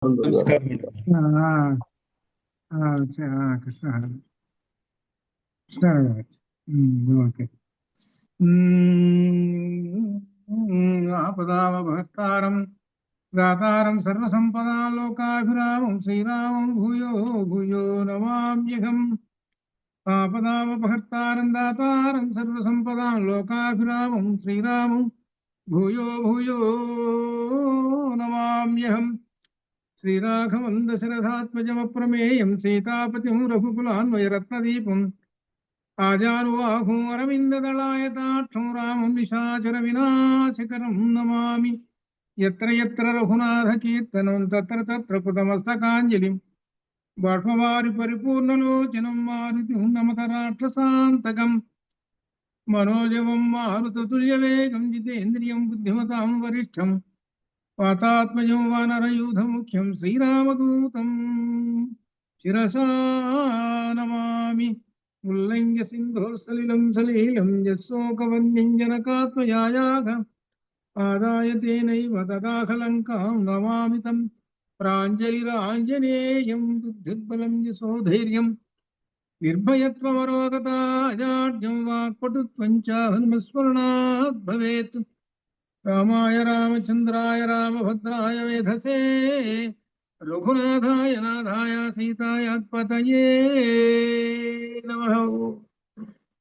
నమస్కారం అండి. ఆ, కృష్ణ కృష్ణ ఓకే. ఆపదామభర్తారం దాతారం సర్వసంపదా లోకాభిరామం శ్రీరామం భూయో భూయో నమామ్యహం. ఆపదామభర్తారం దాతారం సర్వసంపదా లోకాభిరామం శ్రీరామం భూయో భూయో నమామ్యహం. శ్రీరాఘవం దశరథాత్మజమప్రమేయం సీతాపతిం రఘుకులాన్వయరత్నదీపం ఆజానుబాహుం అరవిందదళాయతాక్షం రామం నిశాచర వినాశకరం నమామి. యత్ర యత్ర రఘునాథ కీర్తనం తత్ర తత్ర కృతమస్తకాంజలిం బాష్పవారి పరిపూర్ణలోచనం మారుతి ఉన్నమత రాక్షసాంతకం మనోజవం మారుతతుల్యవేగం జితేంద్రియం బుద్ధిమతాం వరిష్టం వాతాత్మజం వానరయూధముఖ్యం శ్రీరామదూతం శిరసా నమామి. ఉల్లంఘ్య సింధోర్సలిలం సలీలం యశోకవన్యం జనకాత్మయాయాగ ఆదాయ తేనైవ తదాఖలంకాం నమామి తం ప్రాంజలిరాంజనేయం. బుద్ధిర్బలం యశోధైర్యం నిర్భయత్వమరోగత అజాడ్యం వాక్పటుత్వం చ హనుమస్మరణాత్ భవేత్. రామాయ రామచంద్రాయ రామభద్రాయ వేధసే రఘునాథాయ నాథాయ సీతాయాత్పతయే నమః.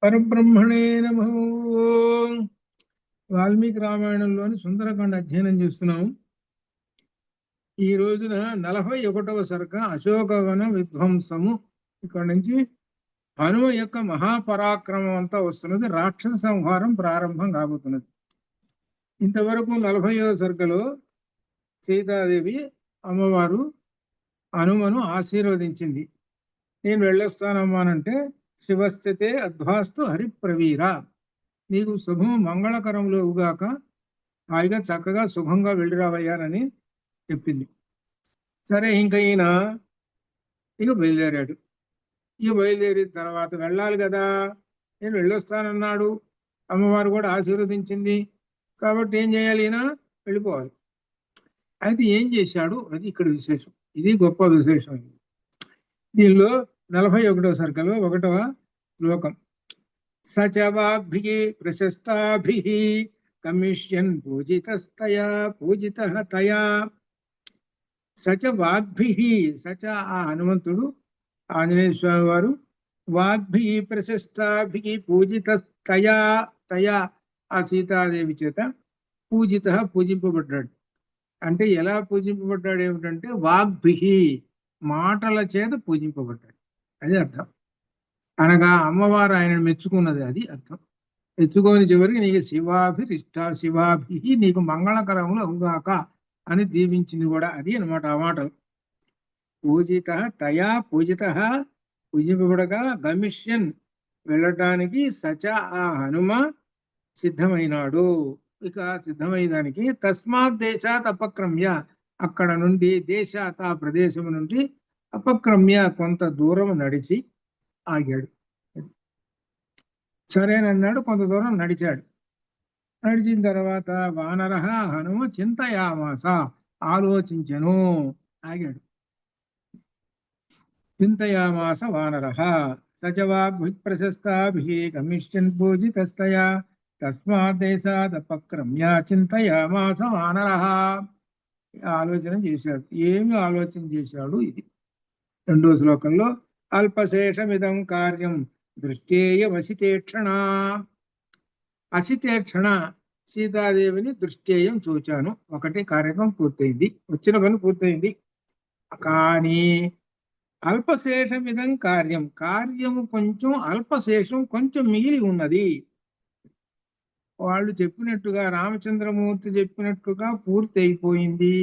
పరబ్రహ్మణే నమః. వాల్మీకి రామాయణంలోని సుందరకాండ అధ్యయనం చేస్తున్నాము. ఈ రోజున 41వ సర్గ అశోకవన విధ్వంసము. ఇక్కడ నుంచి హనుమ యొక్క మహాపరాక్రమం అంతా వస్తున్నది. రాక్షస సంహారం ప్రారంభం కాబోతున్నది. ఇంతవరకు 40వ సర్గలో సీతాదేవి అమ్మవారు హనుమను ఆశీర్వదించింది. నేను వెళ్ళొస్తానమ్మానంటే శివస్థితే అధ్వాస్తు హరిప్రవీర, నీకు శుభం మంగళకరంలో ఉగాక, హాయిగా చక్కగా సుఖంగా వెళ్ళిరావయ్యానని చెప్పింది. సరే, ఇంకా ఈయన బయలుదేరాడు. బయలుదేరిన తర్వాత వెళ్ళాలి కదా, నేను వెళ్ళొస్తానన్నాడు, అమ్మవారు కూడా ఆశీర్వదించింది కాబట్టి ఏం చేయాలి, ఈయన వెళ్ళిపోవాలి. అయితే ఏం చేశాడు, అది ఇక్కడ విశేషం. ఇది గొప్ప విశేషం. దీనిలో 41వ సర్గలో 1వ శ్లోకం. సచవాగ్భిః ప్రశస్తాభిః కమిష్యన్ పూజితస్తయా పూజితః తయా. సచ వాగ్భిః, సచ ఆ హనుమంతుడు ఆంజనేయ స్వామి వారు, వాగ్భిః ప్రశస్తాభిః పూజితస్తయా, తయా ఆ సీతాదేవి చేత పూజితః పూజింపబడ్డాడు. అంటే ఎలా పూజింపబడ్డాడు ఏమిటంటే వాగ్భిః మాటల చేత పూజింపబడ్డాడు, అది అర్థం. అనగా అమ్మవారు ఆయనను మెచ్చుకున్నది, అది అర్థం. మెచ్చుకొని చివరికి నీకు శివాభి నీకు మంగళకరములు అవుగాక అని దీవించింది కూడా, అది అనమాట ఆ మాటలు. పూజిత తయా పూజిత పూజింపబడగా గమిష్యన్ వెళ్ళటానికి సచ ఆ హనుమ సిద్ధమైనాడు. ఇక సిద్ధమయ్యేదానికి తస్మాత్ దేశాత్ అపక్రమ్య, అక్కడ నుండి దేశాత్ ఆ ప్రదేశం నుండి అపక్రమ్య కొంత దూరం నడిచి ఆగాడు. సరేనన్నాడు, కొంత దూరం నడిచాడు. నడిచిన తర్వాత వానర హనుమ చింతయామాస ఆలోచించెను, ఆగాడు. చింతయామాస వానర సచవాగ్భిః గమిష్యన్ పూజితస్తయా తస్మాత్ దేశాద్ అపక్రమ్య చింతయామాస వానర. ఆలోచన చేశాడు. ఏమి ఆలోచన చేశాడు, ఇది 2వ శ్లోకంలో. అల్పశేషమిదం కార్యం దృష్టేయమసితేక్షణ. అసితేక్షణ, సీతాదేవిని దృష్టేయం చూచాను. ఒకటి కార్యక్రమం పూర్తయింది, వచ్చిన పని పూర్తయింది. కానీ అల్పశేషమిదం కార్యం, కార్యము కొంచెం అల్పశేషం, కొంచెం మిగిలి ఉన్నది. వాళ్ళు చెప్పినట్టుగా, రామచంద్రమూర్తి చెప్పినట్టుగా పూర్తి అయిపోయింది,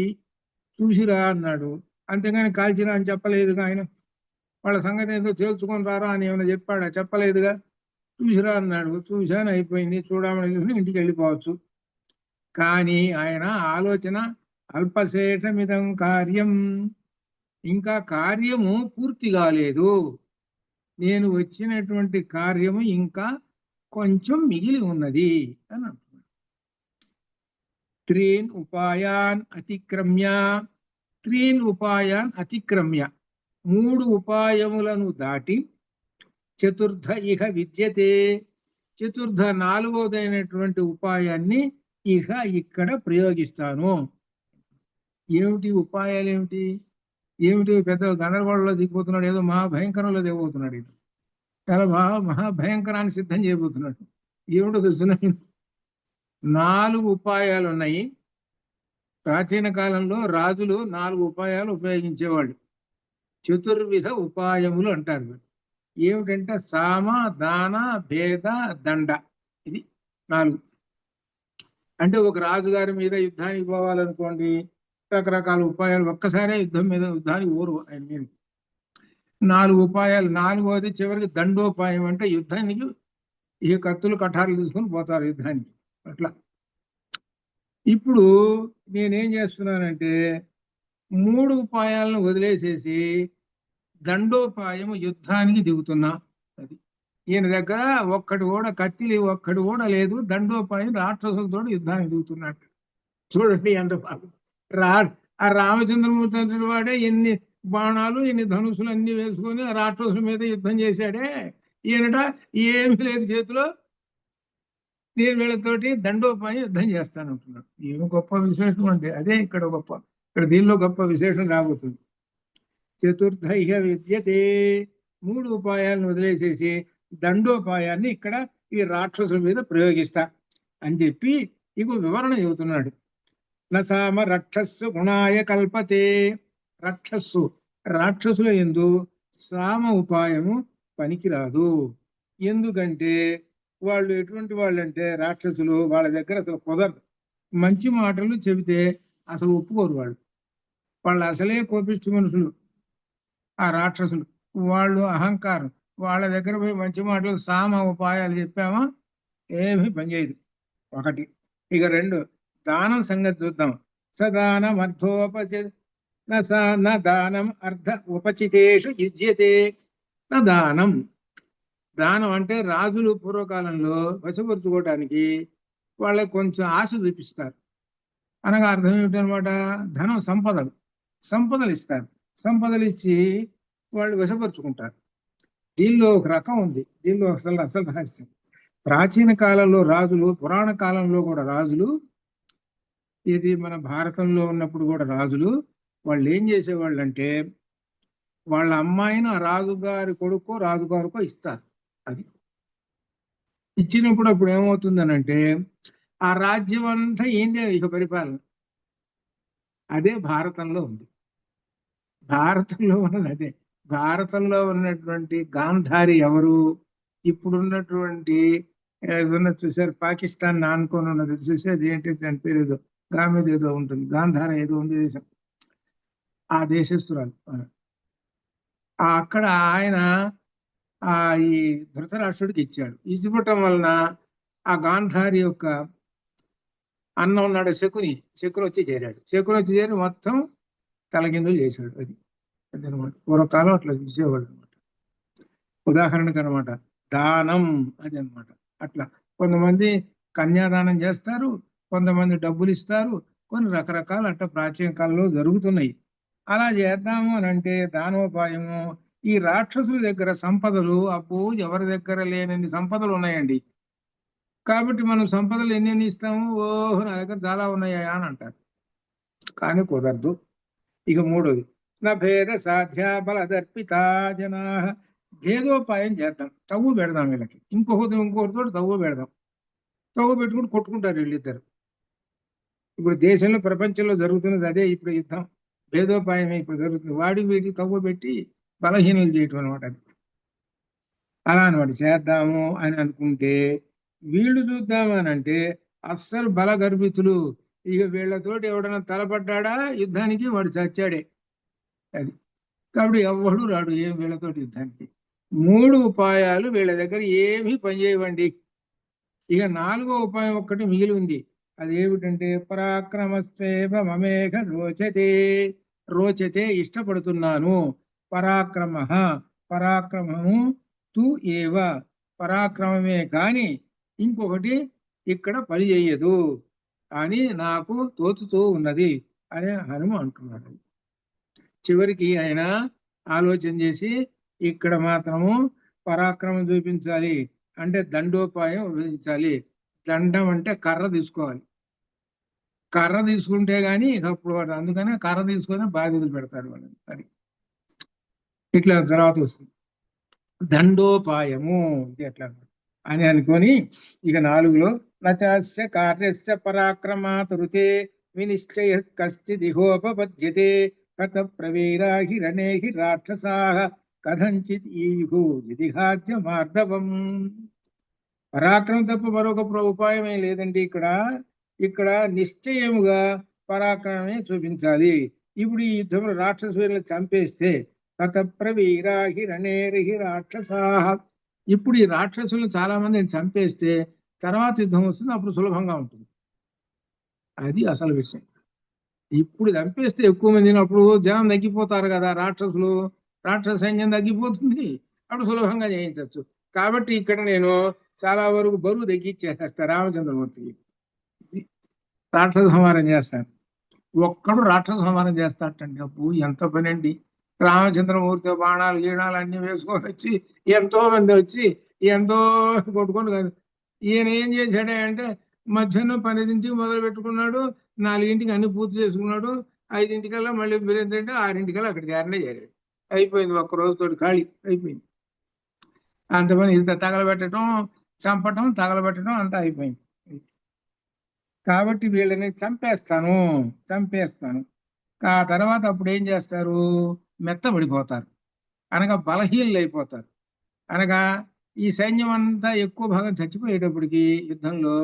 చూసిరా అన్నాడు. అంతేగాని కాల్చిరా అని చెప్పలేదుగా ఆయన. వాళ్ళ సంగతి ఏదో తేల్చుకొని రారా అని ఏమైనా చెప్పాడా? చెప్పలేదుగా. చూసిరా అన్నాడు, చూశాను, అయిపోయింది, చూడమని చూసి ఇంటికి వెళ్ళిపోవచ్చు. కానీ ఆయన ఆలోచన అల్పశేషమిదం కార్యం, ఇంకా కార్యము పూర్తి కాలేదు, నేను వచ్చినటువంటి కార్యము ఇంకా కొంచెం మిగిలి ఉన్నది అని అంటున్నాడు. త్రీన్ ఉపాయాన్ అతిక్రమ్య, త్రీన్ ఉపాయాన్ అతిక్రమ్య, 3 ఉపాయములను దాటి చతుర్థ ఇహ విద్యతే, చతుర్థ 4వదైనటువంటి ఉపాయాన్ని ఇహ ఇక్కడ ప్రయోగిస్తాను. ఏమిటి ఉపాయాలు? ఏమిటి పెద్ద గందరగోళంలో దిగిపోతున్నాడు, ఏదో మహాభయంకరంలో దిగబోతున్నాడు. ఇది చాలా మహాభయంకరాన్ని సిద్ధం చేయబోతున్నాడు. ఏమిటో తెలుసునా? 4 ఉపాయాలు ఉన్నాయి. ప్రాచీన కాలంలో రాజులు 4 ఉపాయాలు ఉపయోగించేవాళ్ళు. చతుర్విధ ఉపాయములు అంటారు. ఏమిటంటే సామ, దాన, భేద, దండ. ఇది 4. అంటే ఒక రాజుగారి మీద యుద్ధానికి పోవాలనుకోండి, రకరకాల ఉపాయాలు. ఒక్కసారే యుద్ధానికి ఊరు ఆయన మీద 4 ఉపాయాలు. 4వది చివరికి దండోపాయం, అంటే యుద్ధానికి ఈ కత్తులు కఠారులు తీసుకొని పోతారు యుద్ధానికి. అట్లా ఇప్పుడు నేనేం చేస్తున్నానంటే 3 ఉపాయాలను వదిలేసేసి దండోపాయము యుద్ధానికి దిగుతున్నా. అది ఈయన దగ్గర ఒక్కటి కూడా కత్తిలి ఒక్కటి కూడా లేదు. దండోపాయం రాక్షసులతో యుద్ధానికి దిగుతున్నట్టు. చూడండి ఎంత బాగా. ఆ రామచంద్రమూర్తి అంతటి వాడే ఎన్ని బాణాలు, ఎన్ని ధనుసులు అన్ని వేసుకొని ఆ రాక్షసుల మీద యుద్ధం చేశాడే. ఈయనట ఏమీ లేదు చేతిలో, నేను వీళ్ళతోటి దండోపాయం యుద్ధం చేస్తానంటున్నాడు. ఏమి గొప్ప విశేషం అంటే అదే ఇక్కడ గొప్ప. ఇక్కడ దీనిలో గొప్ప విశేషం రాబోతుంది. చతుర్థ ఇహ విద్యతే, 3 ఉపాయాలను వదిలేసేసి దండోపాయాన్ని ఇక్కడ ఈ రాక్షసుల మీద ప్రయోగిస్తా అని చెప్పి ఇక వివరణ చెబుతున్నాడు. నసామ రక్షస్సు గుణాయ కల్పతే, రాక్షసుల యందు సామ ఉపాయము పనికిరాదు. ఎందుకంటే వాళ్ళు ఎటువంటి వాళ్ళు అంటే రాక్షసులు, వాళ్ళ దగ్గర అసలు కుదరదు. మంచి మాటలు చెబితే అసలు ఒప్పుకోరు వాళ్ళు అసలే కోపిష్టి మనుషులు ఆ రాక్షసులు. వాళ్ళు అహంకారం. వాళ్ళ దగ్గర పోయి మంచి మాటలు సామ ఉపాయాలు చెప్పామా ఏమీ పనిచేయదు. 1. ఇక 2 దానం సంగతి చూద్దాం. సదానం దానం అర్ధ ఉపచితేషు యుజ్యతే. దానం అంటే రాజులు పూర్వకాలంలో వశపరుచుకోవడానికి వాళ్ళకి కొంచెం ఆశ చూపిస్తారు. అనగా అర్థం ఏమిటనమాట? ధనం, సంపదలు ఇస్తారు. సంపదలు ఇచ్చి వాళ్ళు వశపరుచుకుంటారు. దీనిలో ఒక రకం ఉంది. దీనిలో అసలు రహస్యం. ప్రాచీన కాలంలో రాజులు, పురాణ కాలంలో కూడా రాజులు, ఇది మన భారతంలో ఉన్నప్పుడు కూడా రాజులు వాళ్ళు ఏం చేసేవాళ్ళు అంటే వాళ్ళ అమ్మాయిని ఆ రాజుగారి కొడుకో రాజుగారికో ఇస్తారు. అది ఇచ్చినప్పుడు అప్పుడు ఏమవుతుందనంటే ఆ రాజ్యం అంతా ఏందే ఇక పరిపాలన. అదే భారతంలో ఉంది. భారతంలో ఉన్నది అదే. భారతంలో ఉన్నటువంటి గాంధారి ఎవరు? ఇప్పుడున్నటువంటి చూసారు, పాకిస్తాన్ ఆనుకొని ఉన్నది చూసేది ఏంటి, దాని పేరు ఏదో గా మీద ఏదో ఉంటుంది, గాంధార ఏదో ఉంది దేశం. ఆ దేశస్తురాలు. అక్కడ ఆయన ఈ ధృతరాష్ట్రుడికి ఇచ్చాడు. ఇచ్చిపోవటం వలన ఆ గాంధారి యొక్క అన్న ఉన్నాడు శకుని వచ్చి చేరాడు. వచ్చి చేరి మొత్తం తలకిందులు చేశాడు. అది అదనమాట. పూర్వకాలం అట్లా చూసేవాడు అనమాట. ఉదాహరణకు అనమాట దానం అది అనమాట. అట్లా కొంతమంది కన్యాదానం చేస్తారు, కొంతమంది డబ్బులు ఇస్తారు, కొన్ని రకరకాల అట్లా ప్రాచీన కాలంలో జరుగుతున్నాయి. అలా చేద్దాము అని అంటే దానోపాయము. ఈ రాక్షసుల దగ్గర సంపదలు, అబ్బో ఎవరి దగ్గర లేనన్ని సంపదలు ఉన్నాయండి. కాబట్టి మనం సంపదలు ఎన్ని ఇస్తాము? ఓహో నా దగ్గర చాలా ఉన్నాయా అని అంటారు. కానీ కుదరదు. ఇక 3వది నా భేద సాధ్య బలదర్పిత జనా. భేదోపాయం చేద్దాం, తవ్వు పెడదాం వీళ్ళకి. ఇంకొకరితో తవ్వు పెడదాం. తవ్వు పెట్టుకుని కొట్టుకుంటారు వీళ్ళిద్దరు. ఇప్పుడు దేశంలో ప్రపంచంలో జరుగుతున్నది అదే. ఇప్పుడు యుద్ధం భేదోపాయమే ఇప్పుడు జరుగుతుంది. వీడికి తవ్వు పెట్టి బలహీనలు చేయటం అనమాట. అది అలా అనమాట. చేద్దాము అని అనుకుంటే వీళ్ళు చూద్దామని అంటే అస్సలు బలగర్భితులు. ఇక వీళ్ళతోటి ఎవడన్నా తలపడ్డా యుద్ధానికి వాడు చచ్చాడే. అది కాబట్టి ఎవడు రాడు ఏం వీళ్ళతోటి యుద్ధానికి. 3 ఉపాయాలు వీళ్ళ దగ్గర ఏమీ పనిచేయవండి. ఇక 4వ ఉపాయం ఒక్కటి మిగిలి ఉంది. అది ఏమిటంటే పరాక్రమస్వేవ మమేఘ రోచతే ఇష్టపడుతున్నాను. పరాక్రమము తు ఏవ, పరాక్రమమే కాని ఇంకొకటి ఇక్కడ పని చెయ్యదు అని నాకు తోచుతూ ఉన్నది అని హనుమ అంటున్నాడు. చివరికి ఆయన ఆలోచన చేసి ఇక్కడ మాత్రము పరాక్రమం చూపించాలి అంటే దండోపాయం ఉపయోగించాలి. దండం అంటే కర్ర తీసుకోవాలి. కర్ర తీసుకుంటే గాని అప్పుడు వాడు అందుకనే కర్ర తీసుకొని బాధ్యతలు పెడతాడు వాళ్ళని. అది ఇట్లా తర్వాత వస్తుంది దండోపాయము ఇది ఎట్లా అని అనుకొని ఇక 4లో నచాస్య కార్యస్య పరాక్రమాత్ రుతే వినిశ్చయ కశ్చిదిహోపపద్యతే కథ ప్రవీరాహి రణేహి రాక్షసాః కథంచిత్ ఈయుః ఇదిహాద్య మార్ధవం. పరాక్రమం తప్ప మరొక ఉపాయమే లేదండి. ఇక్కడ నిశ్చయముగా పరాక్రమమే చూపించాలి. ఇప్పుడు ఈ యుద్ధంలో రాక్షస వీరులను చంపేస్తే కథ ప్రవీరాహి రణేరిహి రాక్షసాః, ఇప్పుడు ఈ రాక్షసులను చాలా మందిని చంపేస్తే తర్వాత యుద్ధం వస్తుంది, అప్పుడు సులభంగా ఉంటుంది. అది అసలు విషయం. ఇప్పుడు చంపేస్తే ఎక్కువ మందిని అప్పుడు జనం తగ్గిపోతారు కదా, రాక్షస సైన్యం తగ్గిపోతుంది, అప్పుడు సులభంగా జయించవచ్చు. కాబట్టి ఇక్కడ నేను చాలా వరకు బరువు తగ్గించేస్తా రామచంద్రమూర్తికి. రాక్షస సంహారం చేస్తాను. ఒక్కడు రాక్షస సంహారం చేస్తాటండి. అప్పు ఎంత పని అండి. రామచంద్రమూర్తి బాణాలు గీణాలు అన్ని వేసుకొని వచ్చి ఎంతో మంది వచ్చి ఎంతో కొట్టుకొని కాదు. ఈయన ఏం చేశాడే అంటే మధ్యాహ్నం 12ంటికి మొదలు పెట్టుకున్నాడు, 4ంటికి అన్ని పూర్తి చేసుకున్నాడు, 5ంటికల్లా మళ్ళీ ఏంటంటే 6ంటికల్లా అక్కడ చేరాడు. అయిపోయింది, ఒక్క రోజుతో ఖాళీ అయిపోయింది. అంతమంది ఇంత తగలబెట్టడం, చంపటం, తగలబెట్టడం అంతా అయిపోయింది. కాబట్టి వీళ్ళని చంపేస్తాను. ఆ తర్వాత అప్పుడు ఏం చేస్తారు, మెత్తబడిపోతారు, అనగా బలహీనలు అయిపోతారు. అనగా ఈ సైన్యం అంతా ఎక్కువ భాగం చచ్చిపోయేటప్పటికి యుద్ధంలో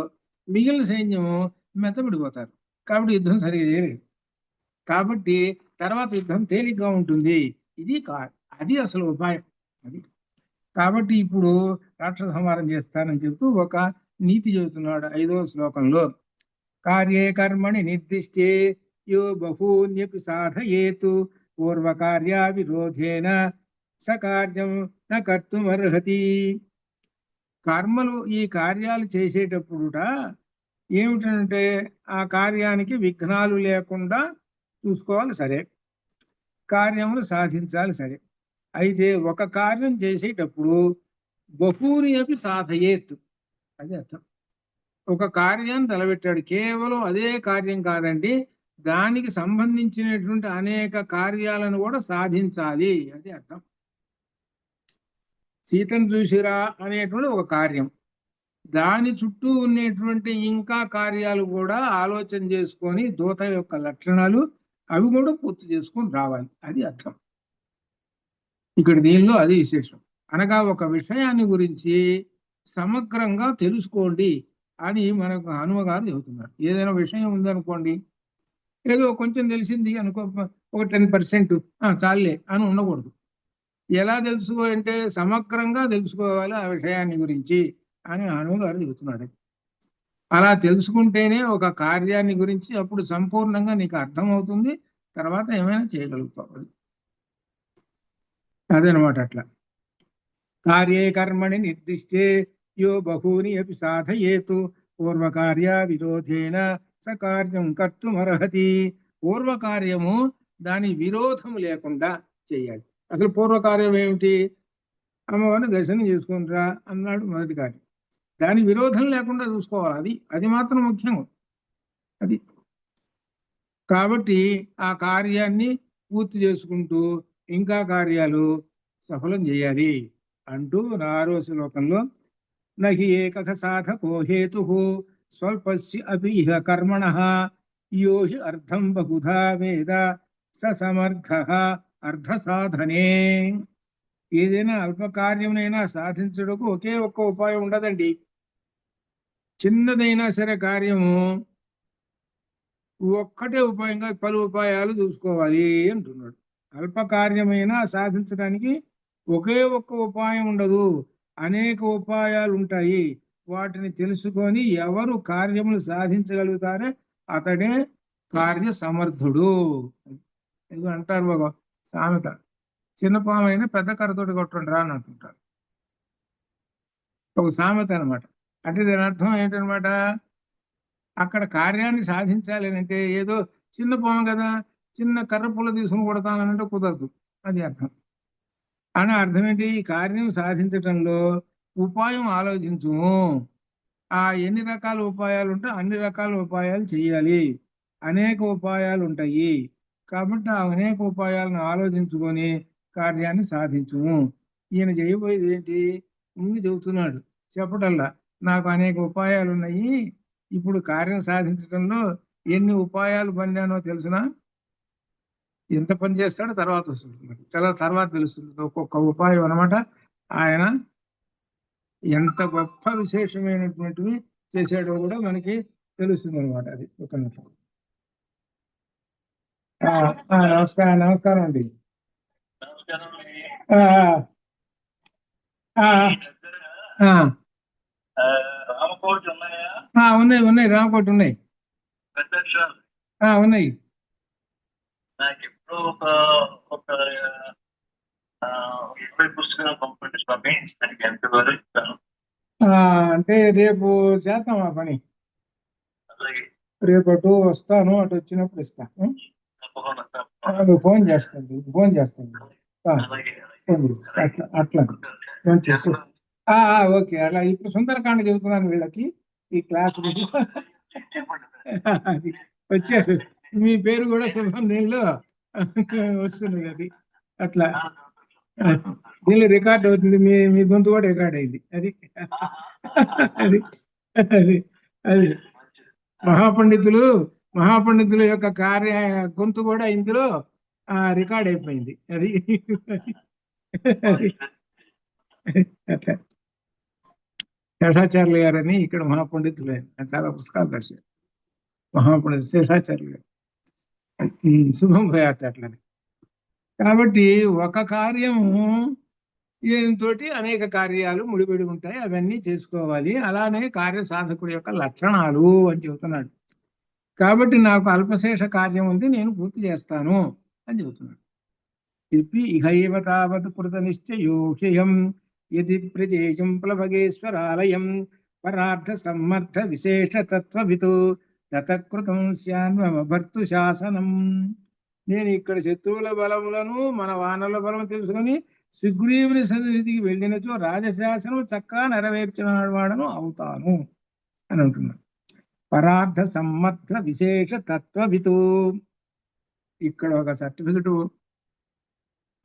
మిగిలిన సైన్యము మెత్తబడిపోతారు. కాబట్టి యుద్ధం సరిగా చేయలేదు. కాబట్టి తర్వాత యుద్ధం తేలిగ్గా ఉంటుంది. అది అసలు ఉపాయం. అది కాబట్టి ఇప్పుడు రాక్షస సంహారం చేస్తానని చెప్తూ ఒక నీతి చెబుతున్నాడు 5వ శ్లోకంలో. కార్యే కర్మణి నిర్దిష్టే యో బహూన్యపి సాధయేతు పూర్వకార్యా విరోధేన సకార్యం న కర్తుమర్హతి. కర్మలు ఈ కార్యాలు చేసేటప్పుడుట ఏమిటంటే ఆ కార్యానికి విఘ్నాలు లేకుండా చూసుకోవాలి, సరే, కార్యములు సాధించాలి, సరే. అయితే ఒక కార్యం చేసేటప్పుడు బహూని అపి సాధయేత్, అది అర్థం. ఒక కార్యాన్ని తలబెట్టాడు, కేవలం అదే కార్యం కాదండి, దానికి సంబంధించినటువంటి అనేక కార్యాలను కూడా సాధించాలి, అది అర్థం. సీతను చూసిరా అనేటువంటి ఒక కార్యం, దాని చుట్టూ ఉండేటువంటి ఇంకా కార్యాలు కూడా ఆలోచన చేసుకొని దూత యొక్క లక్షణాలు అవి కూడా పూర్తి చేసుకొని రావాలి, అది అర్థం. ఇక్కడ దీనిలో అది విశేషం. అనగా ఒక విషయాన్ని గురించి సమగ్రంగా తెలుసుకోండి అని మనకు హనుమ గారు చెబుతున్నారు. ఏదైనా విషయం ఉందనుకోండి, ఏదో కొంచెం తెలిసింది అనుకో, ఒక 10% చాలే అని ఉండకూడదు. ఎలా తెలుసుకోవాలంటే సమగ్రంగా తెలుసుకోవాలి ఆ విషయాన్ని గురించి అని హనుమ గారు చెబుతున్నాడు. అలా తెలుసుకుంటేనే ఒక కార్యాన్ని గురించి అప్పుడు సంపూర్ణంగా నీకు అర్థమవుతుంది, తర్వాత ఏమైనా చేయగలుగుతావు. అదనమాట. అట్లా కార్యే కర్మణి నిర్దిష్టే యో బహూని అపి సాధయేతు పూర్వకార్య విరోధేన సకార్యం కర్తుమర్హతి. పూర్వకార్యము దాని విరోధం లేకుండా చేయాలి. అసలు పూర్వకార్యం ఏమిటి? అమ్మవారిని దర్శనం చేసుకుంటారా అన్నాడు మొదటి కార్యం. దాని విరోధం లేకుండా చూసుకోవాలి, అది మాత్రం ముఖ్యం. అది కాబట్టి ఆ కార్యాన్ని పూర్తి చేసుకుంటూ ఇంకా కార్యాలు సఫలం చేయాలి అంటూ 6వ శ్లోకంలో నహి ఏకః సాధకో హేతుః స్వల్పస్య అపి ఇహ కర్మణః యో హి అర్థం బహుధా వేద స సమర్థః అర్థ సాధనే. ఏదైనా అల్ప కార్యమునైనా సాధించుటకు ఒకే ఒక్క ఉపాయం ఉండదండి. చిన్నదైనా సరే కార్యము ఒక్కటే ఉపాయంగా పలు ఉపాయాలు చూసుకోవాలి అంటున్నాడు. అల్ప కార్యమైనా సాధించడానికి ఒకే ఒక్క ఉపాయం ఉండదు, అనేక ఉపాయాలు ఉంటాయి. వాటిని తెలుసుకొని ఎవరు కార్యములు సాధించగలుగుతారో అతడే కార్య సమర్థుడు. ఇది అంటారు ఒక సామెత, చిన్న పాము అయినా పెద్ద కర్రతోటి కొట్టండి రా అని అంటుంటారు. ఒక సామెత అనమాట. అంటే దాని అర్థం ఏంటనమాట, అక్కడ కార్యాన్ని సాధించాలి అంటే ఏదో చిన్న పాము కదా, చిన్న కర్ర పుల్ల తీసుకుని కొడతానంటే కుదరదు. అది అర్థం. అని అర్థం ఏంటి? ఈ కార్యం సాధించటంలో ఉపాయం ఆలోచించుము. ఆ ఎన్ని రకాల ఉపాయాలు ఉంటే అన్ని రకాల ఉపాయాలు చేయాలి. అనేక ఉపాయాలు ఉంటాయి కాబట్టి ఆ అనేక ఉపాయాలను ఆలోచించుకొని కార్యాన్ని సాధించుము. ఈయన చేయబోయేది ఏంటి? ముందు చెబుతున్నాడు చెప్పటల్లా, నాకు అనేక ఉపాయాలు ఉన్నాయి, ఇప్పుడు కార్యం సాధించడంలో ఎన్ని ఉపాయాలు పన్నానో తెలుసునా? ఎంత పని చేస్తాడో తర్వాత వస్తుంది, చాలా తర్వాత తెలుస్తుంది ఒక్కొక్క ఉపాయం అన్నమాట. ఆయన ఎంత గొప్ప విశేషమైనటువంటివి చేశాడో కూడా మనకి తెలుస్తుంది అనమాట. అది ఒక నిమిషం. నమస్కారం, నమస్కారం అండి. ఆ, ఆ, ఆ, ఉన్నాయి ఉన్నాయి, రామకోటి ఉన్నాయి. ఉన్నాయి. నాకు ఎప్పుడో ఒక 20 పుస్తకాలు పంపండి స్వామి, దానికి ఎంత వరకు ఇస్తాను. అంటే రేపు చేద్దాం ఆ పని. రేపు అటు వస్తాను, అటు వచ్చినప్పుడు ఇస్తాను. ఫోన్ చేస్తాను, ఫోన్ చేస్తాను. అట్లా అట్లా ఓకే. అలా ఇప్పుడు సుందరకాండ చెబుతున్నాను వీళ్ళకి ఈ క్లాస్ వచ్చారు. మీ పేరు కూడా శుభం దీనిలో వస్తున్నది. అది అట్లా దీనిలో రికార్డ్ అవుతుంది. మీ మీ గొంతు కూడా రికార్డ్ అయింది. అది అది అది అది మహాపండితులు మహాపండితుల యొక్క కార్య గొంతు కూడా ఇందులో రికార్డ్ అయిపోయింది. అది అట్లా శేషాచార్యులు గారని ఇక్కడ మహాపండితులు, చాలా పుస్తకాలు రాశారు. మహాపండితులు శేషాచార్యులు గారు. శుభం భయాత్ అట్లని. కాబట్టి ఒక కార్యము తోటి అనేక కార్యాలు ముడిపడి ఉంటాయి, అవన్నీ చేసుకోవాలి. అలానే కార్య సాధకుడి యొక్క లక్షణాలు అని చెబుతున్నాడు. కాబట్టి నాకు అల్పశేష కార్యం ఉంది, నేను పూర్తి చేస్తాను అని చెబుతున్నాడు. చెప్పి ఇహైవ తావత్ కృత నిశ్చయోహ్యం యది ప్రజేయం ప్లవగేశ్వరాలయం పరార్థ సమ్మర్థ విశేష తత్వవితు తతకృతం స్యాన్వభర్తు శాసనం. నేను ఇక్కడ శత్రువుల బలములను మన వానల బలం తెలుసుకొని సుగ్రీవుని సన్నిధికి వెళ్ళినచో రాజశాసనం చక్కగా నెరవేర్చిన వాడను అవుతాను అని అంటున్నాడు. పరార్థ సమ్మర్థ విశేష తత్వవితు. ఇక్కడ ఒక సర్టిఫికెట్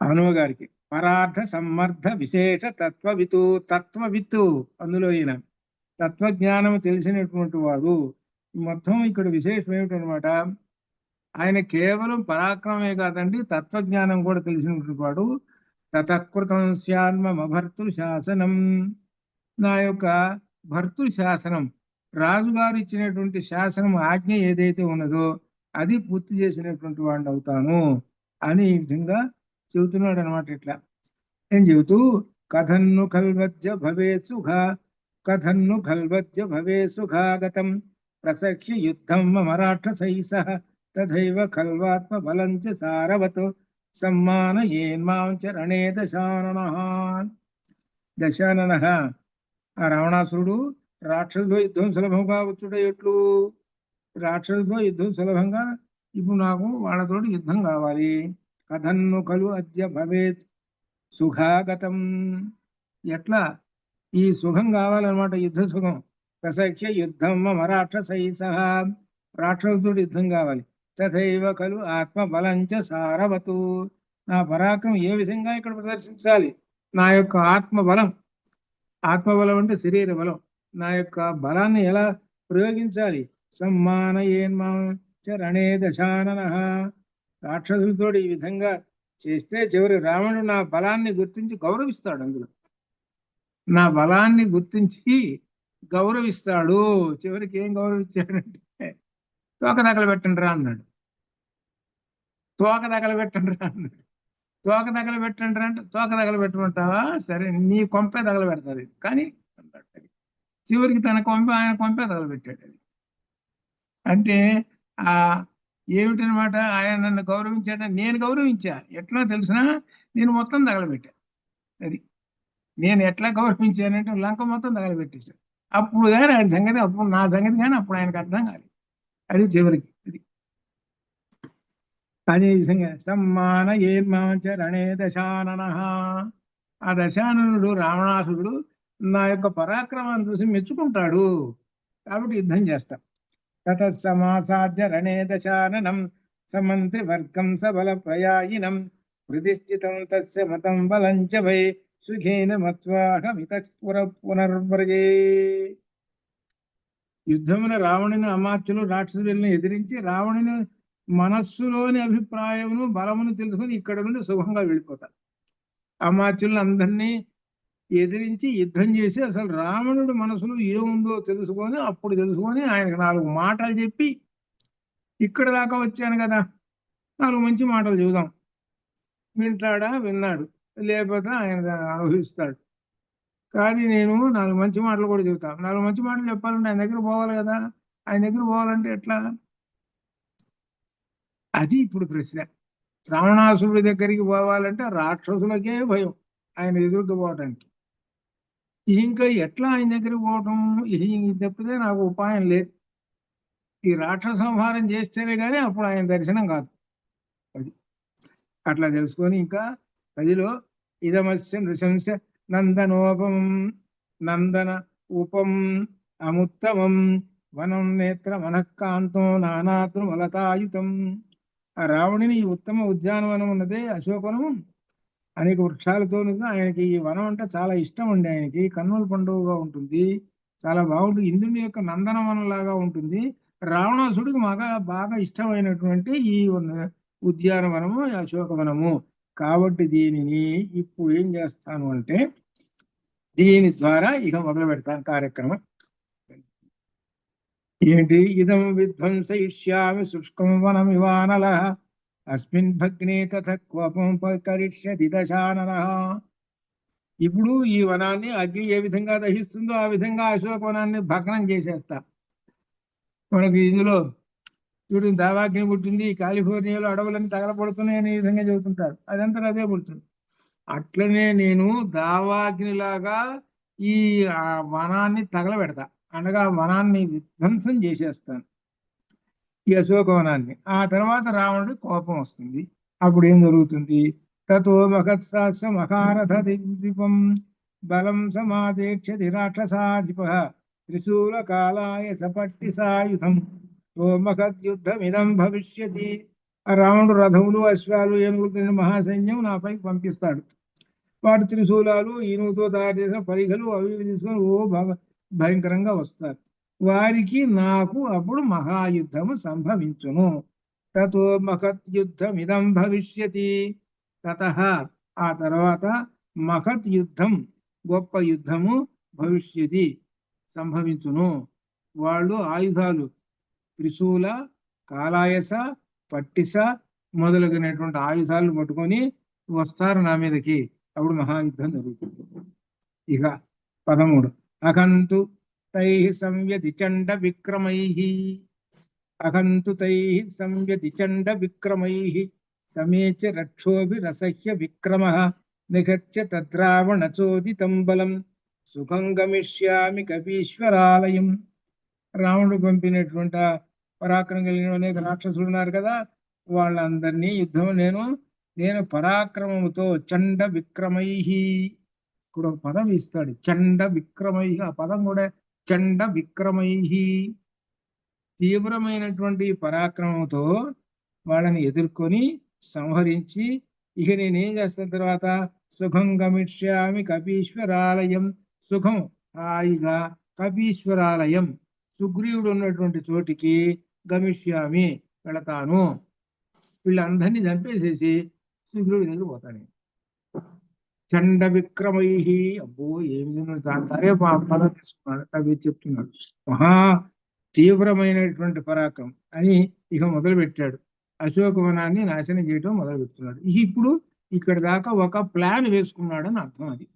హనుమ గారికి, పరార్థ సమ్మర్థ విశేష తత్వవితు. తత్వవిత్తు అందులో ఈయన తత్వజ్ఞానం తెలిసినటువంటి వాడు. మొత్తం ఇక్కడ విశేషం ఏమిటనమాట, ఆయన కేవలం పరాక్రమే కాదండి, తత్వజ్ఞానం కూడా తెలిసినటువంటి వాడు. తతకృతం స్యాన్మమ భర్తృ శాసనం. నా యొక్క భర్తృ శాసనం, రాజుగారు ఇచ్చినటువంటి శాసనం ఆజ్ఞ ఏదైతే ఉన్నదో అది పూర్తి చేసినటువంటి వాడిని అవుతాను అని ఈ విధంగా చెబుతున్నాడు అనమాట. ఇట్లా ఏం చెబుతూ కథన్ను కల్వజ్జ భవే సుఖ, కథన్ను కల్వజ్జ భవే సుఖాగతం ప్రసఖ్య యుద్ధం మరాఠసై సహ తథైవ ఖల్వాత్మ బలంచ సారవత్ సమ్మానయేన్మాం చరణే దశాననః. దశాననః ఆ రావణాసురుడు రాక్షసులో యుద్ధం సులభంగా వచ్చుట ఎట్లు? రాక్షసుతో యుద్ధం సులభంగా, ఇప్పుడు నాకు వాళ్ళతో యుద్ధం కావాలి. కథన్ను కలు అద్య భవేత్ సుఖాగతం. ఎట్లా ఈ సుఖం కావాలన్నమాట, యుద్ధ సుఖం. ప్రసఖ్య యుద్ధం మరాక్షసై సహా, రాక్షసుతో యుద్ధం కావాలి. తథైవ కలు ఆత్మ బలంచ సారవతు. నా పరాక్రమం ఏ విధంగా ఇక్కడ ప్రదర్శించాలి, నా యొక్క ఆత్మబలం. ఆత్మబలం అంటే శరీర బలం. నా యొక్క బలాన్ని ఎలా ప్రయోగించాలి? సమ్మానయేన్మాం చరణే దశాననః. రాక్షసులతో ఈ విధంగా చేస్తే చివరి రావణుడు నా బలాన్ని గుర్తించి గౌరవిస్తాడు. అందులో నా బలాన్ని గుర్తించి గౌరవిస్తాడు. చివరికి ఏం గౌరవించాడంటే తోక తగలబెట్టండి రా అన్నాడు. తోక తగలబెట్టండి రా అన్నాడు. తోక తగలబెట్టండి రా అంటే తోక తగలబెట్టమంటావా, సరే నీ కొంపే తగలబెడతారు కానీ అన్నాడు. చివరికి తన కొంప ఆయన కొంపే తగలబెట్టాడు. అది అంటే ఆ ఏమిటనమాట, ఆయన నన్ను గౌరవించాడని నేను గౌరవించా. ఎట్లా తెలిసినా నేను మొత్తం తగలబెట్టా. అది నేను ఎట్లా గౌరవించానంటే లంక మొత్తం తగలబెట్టేశాను. అప్పుడు కానీ ఆయన సంగతి, అప్పుడు నా సంగతి కానీ అప్పుడు ఆయనకు అర్థం కాదు. అది చివరికి. అది అదే విధంగా సమ్మాన ఏమాంచ రణే దశానన. ఆ దశాననుడు రావణాసురుడు నా యొక్క పరాక్రమాన్ని చూసి మెచ్చుకుంటాడు, కాబట్టి యుద్ధం చేస్తాం. తతసమాసాద్య రణే దశాననం సమంత్రి వర్గం సబల ప్రయాయినం ప్రతిష్ఠితం తస్య మతం బలం చ వై సుఖేన మత్వాహమితః పునర్వ్రజే. యుద్ధమున రావణుని అమాత్యులు రాక్షసులను ఎదిరించి రావణుని మనస్సులోని అభిప్రాయమును బలమును తెలుసుకుని ఇక్కడ నుండి సుఖంగా వెళ్ళిపోతారు. అమాత్యులను అందరినీ ఎదిరించి యుద్ధం చేసి అసలు రావణుడి మనసులో ఏముందో తెలుసుకొని అప్పుడు తెలుసుకొని ఆయనకు 4 మాటలు చెప్పి ఇక్కడ దాకా వచ్చాను కదా, 4 మంచి మాటలు చెబుదాం, వింటాడా? విన్నాడు, లేకపోతే ఆయన దాన్ని అనుభవిస్తాడు. కానీ నేను 4 మంచి మాటలు కూడా చెబుతాను. 4 మంచి మాటలు చెప్పాలంటే ఆయన దగ్గర పోవాలి కదా. ఆయన దగ్గర పోవాలంటే ఎట్లా? అది ఇప్పుడు ప్రశ్న. రావణాసురుడి దగ్గరికి పోవాలంటే రాక్షసులకే భయం ఆయన ఎదురుకు పోవటానికి. ఇంకా ఎట్లా ఆయన దగ్గరికి పోవటం? ఇది తప్పితే నాకు ఉపాయం లేదు. ఈ రాక్షస సంహారం చేస్తేనే కానీ అప్పుడు ఆయన దర్శనం కాదు. అది అట్లా తెలుసుకొని ఇంకా 10లో ఇదమస్య నృశంస నందనోపమం నందన ఉపం అముత్తమం వనం నేత్ర మనఃకాంతం నానాద్రుమలతాయుతం. ఆ రావణుని ఈ ఉత్తమ ఉద్యానవనం ఉన్నదే అశోకవనం, అనేక వృక్షాలతో ఆయనకి ఈ వనం అంటే చాలా ఇష్టం అండి. ఆయనకి కన్నుల పండుగగా ఉంటుంది, చాలా బాగుంటుంది. ఇంద్రుని యొక్క నందనవనం లాగా ఉంటుంది. రావణాసుడికి బాగా ఇష్టమైనటువంటి ఈ ఉద్యానవనము అశోకవనము. కాబట్టి దీనిని ఇప్పుడు ఏం చేస్తాను అంటే దీని ద్వారా ఇక మొదలు పెడతాను కార్యక్రమం. ఏంటి? ఇదం విధ్వంసయిష్యామి శుష్కం వనమివానల అస్మిన్ భగ్నే తథ కోపం కరిష్యతి దశానన. ఇప్పుడు ఈ వనాన్ని అగ్ని ఏ విధంగా దహిస్తుందో ఆ విధంగా అశోకవనాన్ని భగ్నం చేసేస్తా. మనకి ఇందులో చూడు, దావాగ్ని పుట్టింది, కాలిఫోర్నియాలో అడవులన్నీ తగలబడుతున్నాయని ఈ విధంగా చెబుతుంటారు. అదంతా అదే పుడుతుంది. అట్లనే నేను దావాగ్నిలాగా ఈ వనాన్ని తగలబెడతా, అనగా వనాన్ని విధ్వంసం చేసేస్తాను, ఈ అశోకవనాన్ని. ఆ తర్వాత రావణుడి కోపం వస్తుంది. అప్పుడు ఏం జరుగుతుంది? తతో మహత్సాస్వ మహారథ ద్వీపం బలం సమాదేక్షతి రాక్షసాధిప త్రిశూల కాలాయ సపట్టి సాయుధం తో మహద్యుద్ధమిదం భవిష్యతి. ఆ రావణుడు రథములు అశ్వాలు ఏనుగులు మహాసైన్యం నాపై పంపిస్తాడు. వాటి త్రిశూలాలు ఈనుగుతో తయారు చేసిన పరిఘలు అవి తీసుకొని భయంకరంగా వస్తారు. వారికి నాకు అప్పుడు మహాయుద్ధము సంభవించును. తతో మహత్ యుద్ధమిదం భవిష్యతి. తతః ఆ తర్వాత మహత్ యుద్ధం గొప్ప యుద్ధము భవిష్యతి సంభవించును. వాళ్ళు ఆయుధాలు త్రిశూల కాలాయస పట్టిస మొదలగినటువంటి ఆయుధాలు పట్టుకొని వస్తారు నా మీదకి. అప్పుడు మహాయుద్ధం జరుగుతుంది. ఇక 13 అకంతు తై సంవ్యతిచండ విక్రమై అకంతు తై సంవ్యతిచండ విక్రమై సమేచ రక్షోభిరసహ్య విక్రమ నిగత్య తద్రావణ చోదితం బలం సుఖం గమిష్యామి కపీశ్వరాలయం. రావణుడు పంపినటువంటి పరాక్రమం కలిగిన అనేక రాక్షసులు ఉన్నారు కదా, వాళ్ళందరినీ యుద్ధం నేను పరాక్రమముతో చండ విక్రమై, ఇక్కడ ఒక పదం ఇస్తాడు చండ విక్రమై. ఆ పదం కూడా చండ విక్రమై, తీవ్రమైనటువంటి పరాక్రమంతో వాళ్ళని ఎదుర్కొని సంహరించి ఇక నేనేం చేస్తాను తర్వాత? సుఖం గమిష్యామి కపీశ్వరాలయం, సుఖం హాయిగా కపీశ్వరాలయం సుగ్రీవుడు ఉన్నటువంటి చోటికి గమిష్యామి వెళతాను. వీళ్ళందరినీ చంపేసేసి సుగ్రీవుడి దగ్గర పోతాను. చండ విక్రమై. అబ్బో ఏమి సరే పదం తీసుకున్నాడు, అవి చెప్తున్నాడు. మహా తీవ్రమైనటువంటి పరాక్రమం అని ఇక మొదలు పెట్టాడు. అశోకవనాన్ని నాశనం చేయడం మొదలు పెడుతున్నాడు. ఇప్పుడు ఇక్కడ దాకా ఒక ప్లాన్ వేసుకున్నాడు అని అర్థం. అది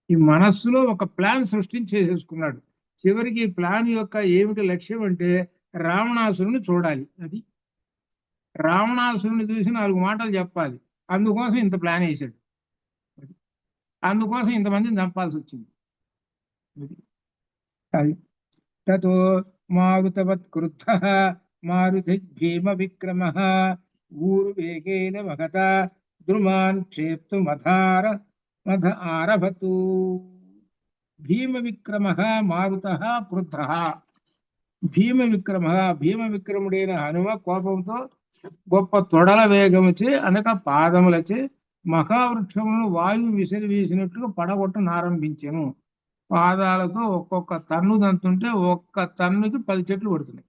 ఈ మనస్సులో ఒక ప్లాన్ సృష్టించేసుకున్నాడు. చివరికి ఈ ప్లాన్ యొక్క ఏమిటి లక్ష్యం అంటే రావణాసురుని చూడాలి. అది రావణాసురుని చూసి 4 మాటలు చెప్పాలి. అందుకోసం ఇంత ప్లాన్ వేశాడు. అందుకోసం ఇంతమందిని చంపాల్సి వచ్చింది. అది తతో మారుతవత్ క్రుద్ధ మారుతి భీమ విక్రమ ఊరు వేగేన మగత ద్రుమాన్ క్షేప్తు మధ ఆరభతు. భీమ విక్రమ మారుత క్రుద్ధ. భీమ విక్రముడైన హనుమ కోపంతో గొప్ప తొడల వేగముచే అనగా పాదములచే మహావృక్షములను వాయువు విసిరి వీసినట్లుగా పడగొట్టనారంభించెను. పాదాలతో ఒక్కొక్క తన్ను దంతుంటే ఒక్క తన్నుకి 10 చెట్లు పడుతున్నాయి.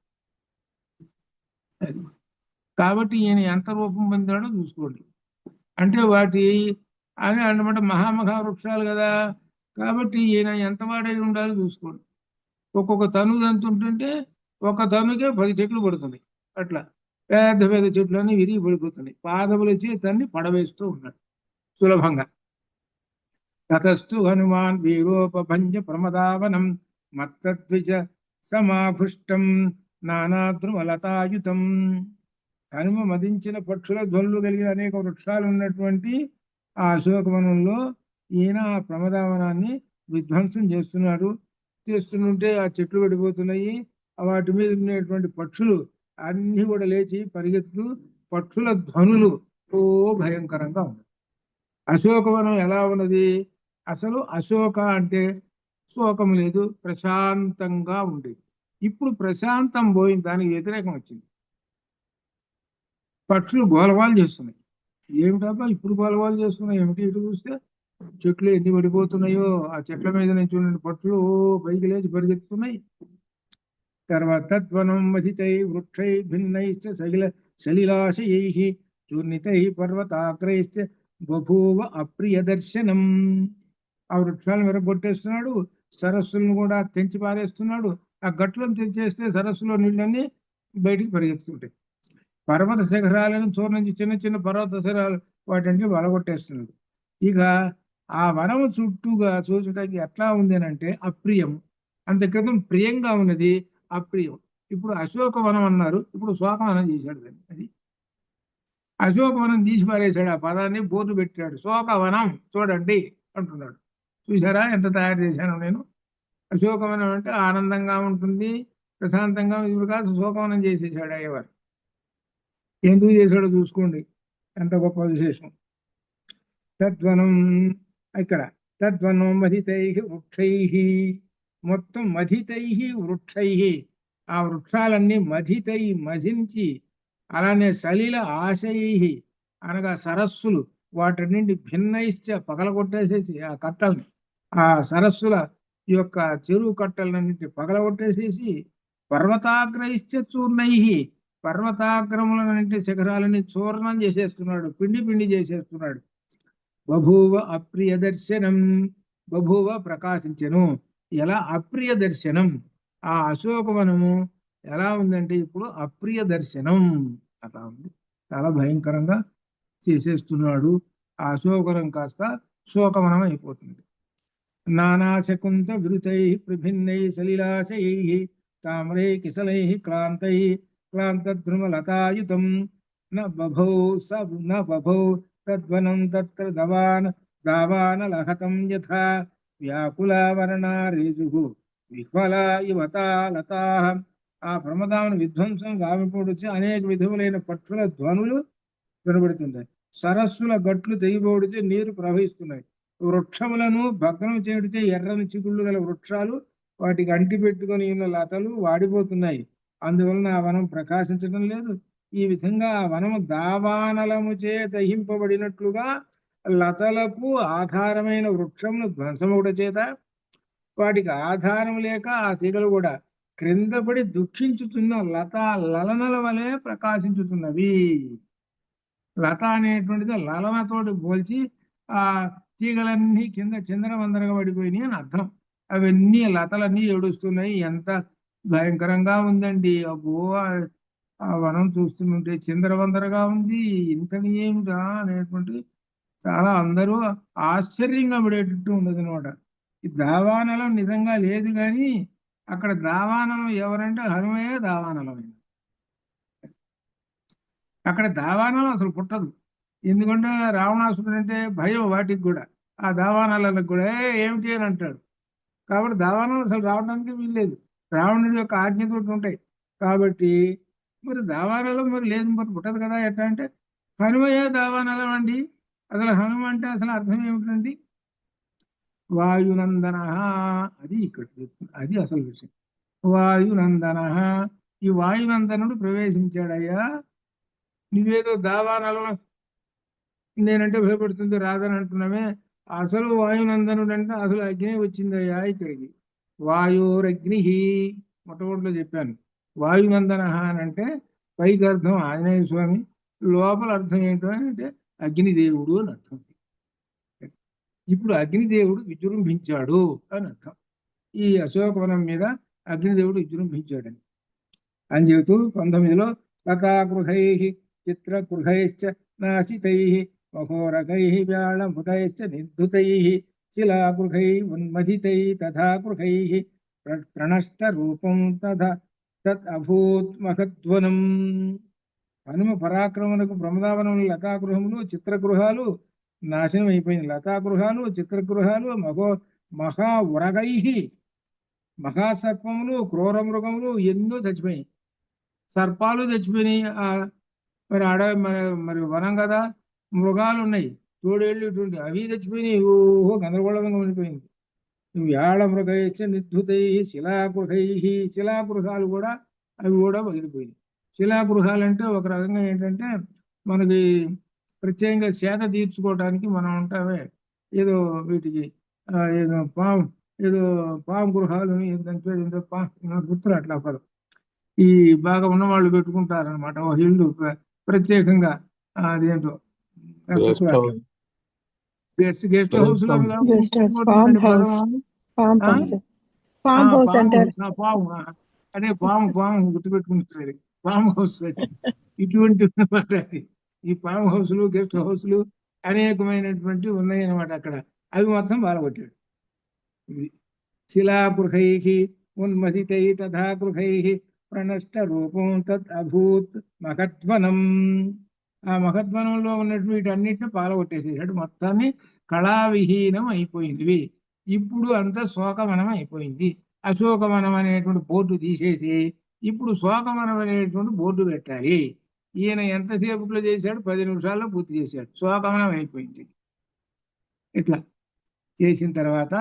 అది. కాబట్టి ఈయన ఎంత రూపం పొందాడో చూసుకోండి. అంటే వాటి అని అన్నమాట మహామహా వృక్షాలు కదా, కాబట్టి ఈయన ఎంత వాడై ఉండాలో చూసుకోండి. ఒక్కొక్క తను దంతుంటుంటే ఒక తనుకే 10 చెట్లు పడుతున్నాయి. అట్లా పెద్ద పెద్ద చెట్లన్నీ విరిగి పడిపోతున్నాయి. పాదములచే తన్ని పడవేస్తూ ఉన్నాడు సులభంగా. తతస్తు హనుమాన్ వీరోపభంజ ప్రమదావనం మత్తద్విజ సమాభృష్టం నానాద్రుమలతాయుతం. హనుమ మదించిన పక్షుల ధ్వనులు కలిగిన అనేక వృక్షాలు ఉన్నటువంటి ఆ అశోకవనంలో ఈయన ఆ ప్రమదావనాన్ని విధ్వంసం చేస్తుంటే ఆ చెట్లు పడిపోతున్నాయి. వాటి మీద ఉన్నటువంటి పక్షులు అన్ని కూడా లేచి పరిగెత్తుతూ పక్షుల ధ్వనులు ఓ భయంకరంగా ఉన్నాయి. అశోకవనం ఎలా ఉన్నది? అసలు అశోక అంటే శోకం లేదు, ప్రశాంతంగా ఉండేది. ఇప్పుడు ప్రశాంతం పోయింది, దానికి వ్యతిరేకం వచ్చింది. పక్షులు గోలవాలు చేస్తున్నాయి. ఏమిటబ్బా ఇప్పుడు గోలవాలు చేస్తున్నాయి ఏమిటి? ఇటు చూస్తే చెట్లు ఎన్ని పడిపోతున్నాయో, ఆ చెట్ల మీద నుంచి ఉన్న పక్షులు పైకి లేచి పరిగెత్తుతున్నాయి. తర్వాత తద్వనం మధితై వృక్షై భిన్నైశ్చ సలిలాశయైః చూర్ణితై పర్వతాగ్రైశ్చ బభూవ అప్రియ దర్శనం. ఆ వృక్షాలను విరగొట్టేస్తున్నాడు, సరస్సులను కూడా తెంచి పారేస్తున్నాడు. ఆ గట్లను తెంచేస్తే సరస్సులో నీళ్ళన్నీ బయటికి పరిగెత్తుంటాయి. పర్వత శిఖరాలను చూర్ణించి చిన్న చిన్న పర్వత శిఖరాలు వాటిని వలగొట్టేస్తున్నాడు. ఇక ఆ వనము చుట్టూగా చూసడానికి ఎట్లా ఉంది అని అంటే అప్రియం. అంత క్రితం ప్రియంగా ఉన్నది, అప్రియం. ఇప్పుడు అశోకవనం అన్నారు, ఇప్పుడు శోకవనం చేశాడు దాన్ని. అది అశోకవనం తీసి పారేశాడు, ఆ పదాన్ని బోర్డు పెట్టాడు. శోకవనం చూడండి అంటున్నాడు. చూసారా ఎంత తయారు చేశాను నేను? అశోకవనం అంటే ఆనందంగా ఉంటుంది, ప్రశాంతంగా ఉంటుంది. ఇప్పుడు కాదు శోకవనం చేసేసాడు అయ్యవారు. ఎందుకు చేశాడో చూసుకోండి, ఎంత గొప్ప విశేషం. తద్వనం ఇక్కడ తద్వనం మధితై వృక్షై, మొత్తం మధితై వృక్షై, ఆ వృక్షాలన్నీ మధితై మధించి, అలానే సలిల ఆశయై అనగా సరస్సులు వాటి భిన్నైశ్చ పగలగొట్టేసేసి ఆ కట్టల్ని, ఆ సరస్సుల యొక్క చెరువు కట్టలన్నింటి పగలగొట్టేసేసి పర్వతాగ్రైశ్చ చూర్ణై, పర్వతాగ్రములన్నింటి శిఖరాలని చూర్ణం చేసేస్తున్నాడు, పిండి పిండి చేసేస్తున్నాడు. బభూవ అప్రియ దర్శనం, బభూవ ప్రకాశించెను. ఎలా అప్రియ దర్శనం, ఆ అశోకవనము ఎలా ఉందంటే ఇప్పుడు అప్రియ దర్శనం అలా ఉంది. చాలా భయంకరంగా చేసేస్తున్నాడు. ఆ అశోకవనం కాస్త శోకవనం అయిపోతుంది. నానా శకుంత విరుతై ప్రభిన్నై సలిలాశయై తామ్రై కిసలై క్లాంతై క్లాంతద్రుమలతాయుతం న బభౌ తద్వనం తత్ర దావానలహతం యథా వ్యాకులావరణారేజు విహ్వలా యువతాలతా. ఆ ప్రమదాలను విధ్వంసం గావిపోడుచి అనేక విధములైన పక్షుల ధ్వనులు వినబడుతున్నాయి. సరస్సుల గట్లు తెగిపోడితే నీరు ప్రవహిస్తున్నాయి. వృక్షములను భగ్నం చేయుడితే ఎర్రని చిగుళ్ళు గల వృక్షాలు వాటికి అంటి పెట్టుకొని ఉన్న లతలు వాడిపోతున్నాయి. అందువలన ఆ వనం ప్రకాశించడం లేదు. ఈ విధంగా ఆ వనము దావానలముచే దహింపబడినట్లుగా లతలకు ఆధారమైన వృక్షములు ధ్వంసముడ చేత వాటికి ఆధారం లేక ఆ తీగలు కూడా క్రింద పడి దుఃఖించుతున్న లలనల వలె ప్రకాశించుతున్నవి. లత అనేటువంటిది లలనతోటి పోల్చి ఆ తీగలన్నీ కింద చిందరవందరగా పడిపోయినాయి అని అర్థం. అవన్నీ లతలన్నీ ఏడుస్తున్నాయి. ఎంత భయంకరంగా ఉందండి! అబ్బో, ఆ వనం చూస్తుంటే చిందరవందరగా ఉంది. ఇంతని ఏమిటా అనేటువంటి చాలా అందరూ ఆశ్చర్యంగా పడేటట్టు ఉండదు అనమాట. ఈ దావానలం నిజంగా లేదు కానీ అక్కడ దావానలం ఎవరంటే హనుమయే దావానలం. అక్కడ దావానలం అసలు పుట్టదు. ఎందుకంటే రావణాసురుడు అంటే భయం వాటికి కూడా, ఆ దావానాలకు కూడా ఏమిటి అని అంటాడు. కాబట్టి దావానాలు అసలు రావడానికి వీల్లేదు, రావణుడి యొక్క ఆజ్ఞతోటి ఉంటాయి. కాబట్టి మరి దావానలం మరి లేదు, మరి పుట్టదు కదా ఎట్లా అంటే, హనుమయే దావానలం అండి. అసలు హనుమ అంటే అసలు అర్థం ఏమిటండి? వాయునందన, అది ఇక్కడ చెప్తుంది. అది అసలు విషయం. వాయునందన, ఈ వాయునందనుడు ప్రవేశించాడయ్యా. నువ్వేదో దావానలం నేనంటే భయపడుతుంది రాదని అంటున్నామే. అసలు వాయునందనుడు అంటే అసలు అగ్ని వచ్చిందయ్యా ఇక్కడికి. వాయురగ్ని మొట్టమొదటిలో చెప్పాను. వాయునందన అని అంటే పైకి అర్థం ఆంజనేయ స్వామి, లోపల అర్థం ఏంటో అంటే అగ్నిదేవుడు అని అర్థం. ఇప్పుడు అగ్నిదేవుడు విజృంభించాడు అని అర్థం. ఈ అశోకవనం మీద అగ్నిదేవుడు విజృంభించాడని అని చెబుతూ 19లో లతాగృహై చిత్రగృహైశ్చ నాశితై మహోరగై వ్యాళముదైశ్చ నిర్ధుతై శిలాగృహై ఉన్మథితై తథా గృహై ప్రణష్ట రూపం తథా తత్ అభూత్ మహధ్వనం. హనుమ పరాక్రమణకు బ్రహ్మదావనములు లతాగృహములు చిత్రగృహాలు నాశనం అయిపోయింది. లతాగృహాలు చిత్రగృహాలు మహావరగై, మహాసర్పములు క్రూర మృగములు ఎన్నో చచ్చిపోయాయి. సర్పాలు చచ్చిపోయినాయి. మరి మరి వనం కదా, మృగాలు ఉన్నాయి, తోడేళ్ళు ఇటువంటి అవి చచ్చిపోయినాయి. ఓహో గందరగోళంగా ఉండిపోయింది. వ్యాళ మృగైశ్చ నిర్ధుతై శిలాగృహై, శిలాగృహాలు కూడా అవి కూడా పగిలిపోయినాయి. శిలాగృహాలు అంటే ఒక రకంగా ఏంటంటే మనకి ప్రత్యేకంగా సేద తీర్చుకోవడానికి మనం ఉంటామే ఏదో వీటికి ఏదో పాము గృహాలు దాని పేరు ఏదో గుర్తులు అట్లా పదం. ఈ బాగా ఉన్న వాళ్ళు పెట్టుకుంటారనమాట ఓ ఇల్లు ప్రత్యేకంగా. అదేంటో గుర్తులు అట్లా గెస్ట్ హౌస్ లో పాము, అదే పాము గుర్తుపెట్టుకుంటారు. పాము హౌస్ ఇటువంటి అది. ఈ పామ్ హౌస్లు గెస్ట్ హౌస్లు అనేకమైనటువంటి ఉన్నాయి అనమాట అక్కడ. అవి మొత్తం బాలగొట్టాడు. శిలాగృహై ఉన్మథితై తథా గృహై ప్రణష్ట రూపం తత్ అభూత్ మహధ్వనం. ఆ మహధ్వనంలో ఉన్నటువంటి వీటన్నిటిని పాలగొట్టేసేసాడు. మొత్తాన్ని కళావిహీనం అయిపోయింది. ఇప్పుడు అంతా శోకవనం అయిపోయింది. అశోకవనం అనేటువంటి బోర్డు తీసేసి ఇప్పుడు శోకవనం అనేటువంటి బోర్డు పెట్టాలి. ఈయన ఎంతసేపులో చేశాడు? 10 నిమిషాల్లో పూర్తి చేశాడు. శోకవనం అయిపోయింది. ఇట్లా చేసిన తర్వాత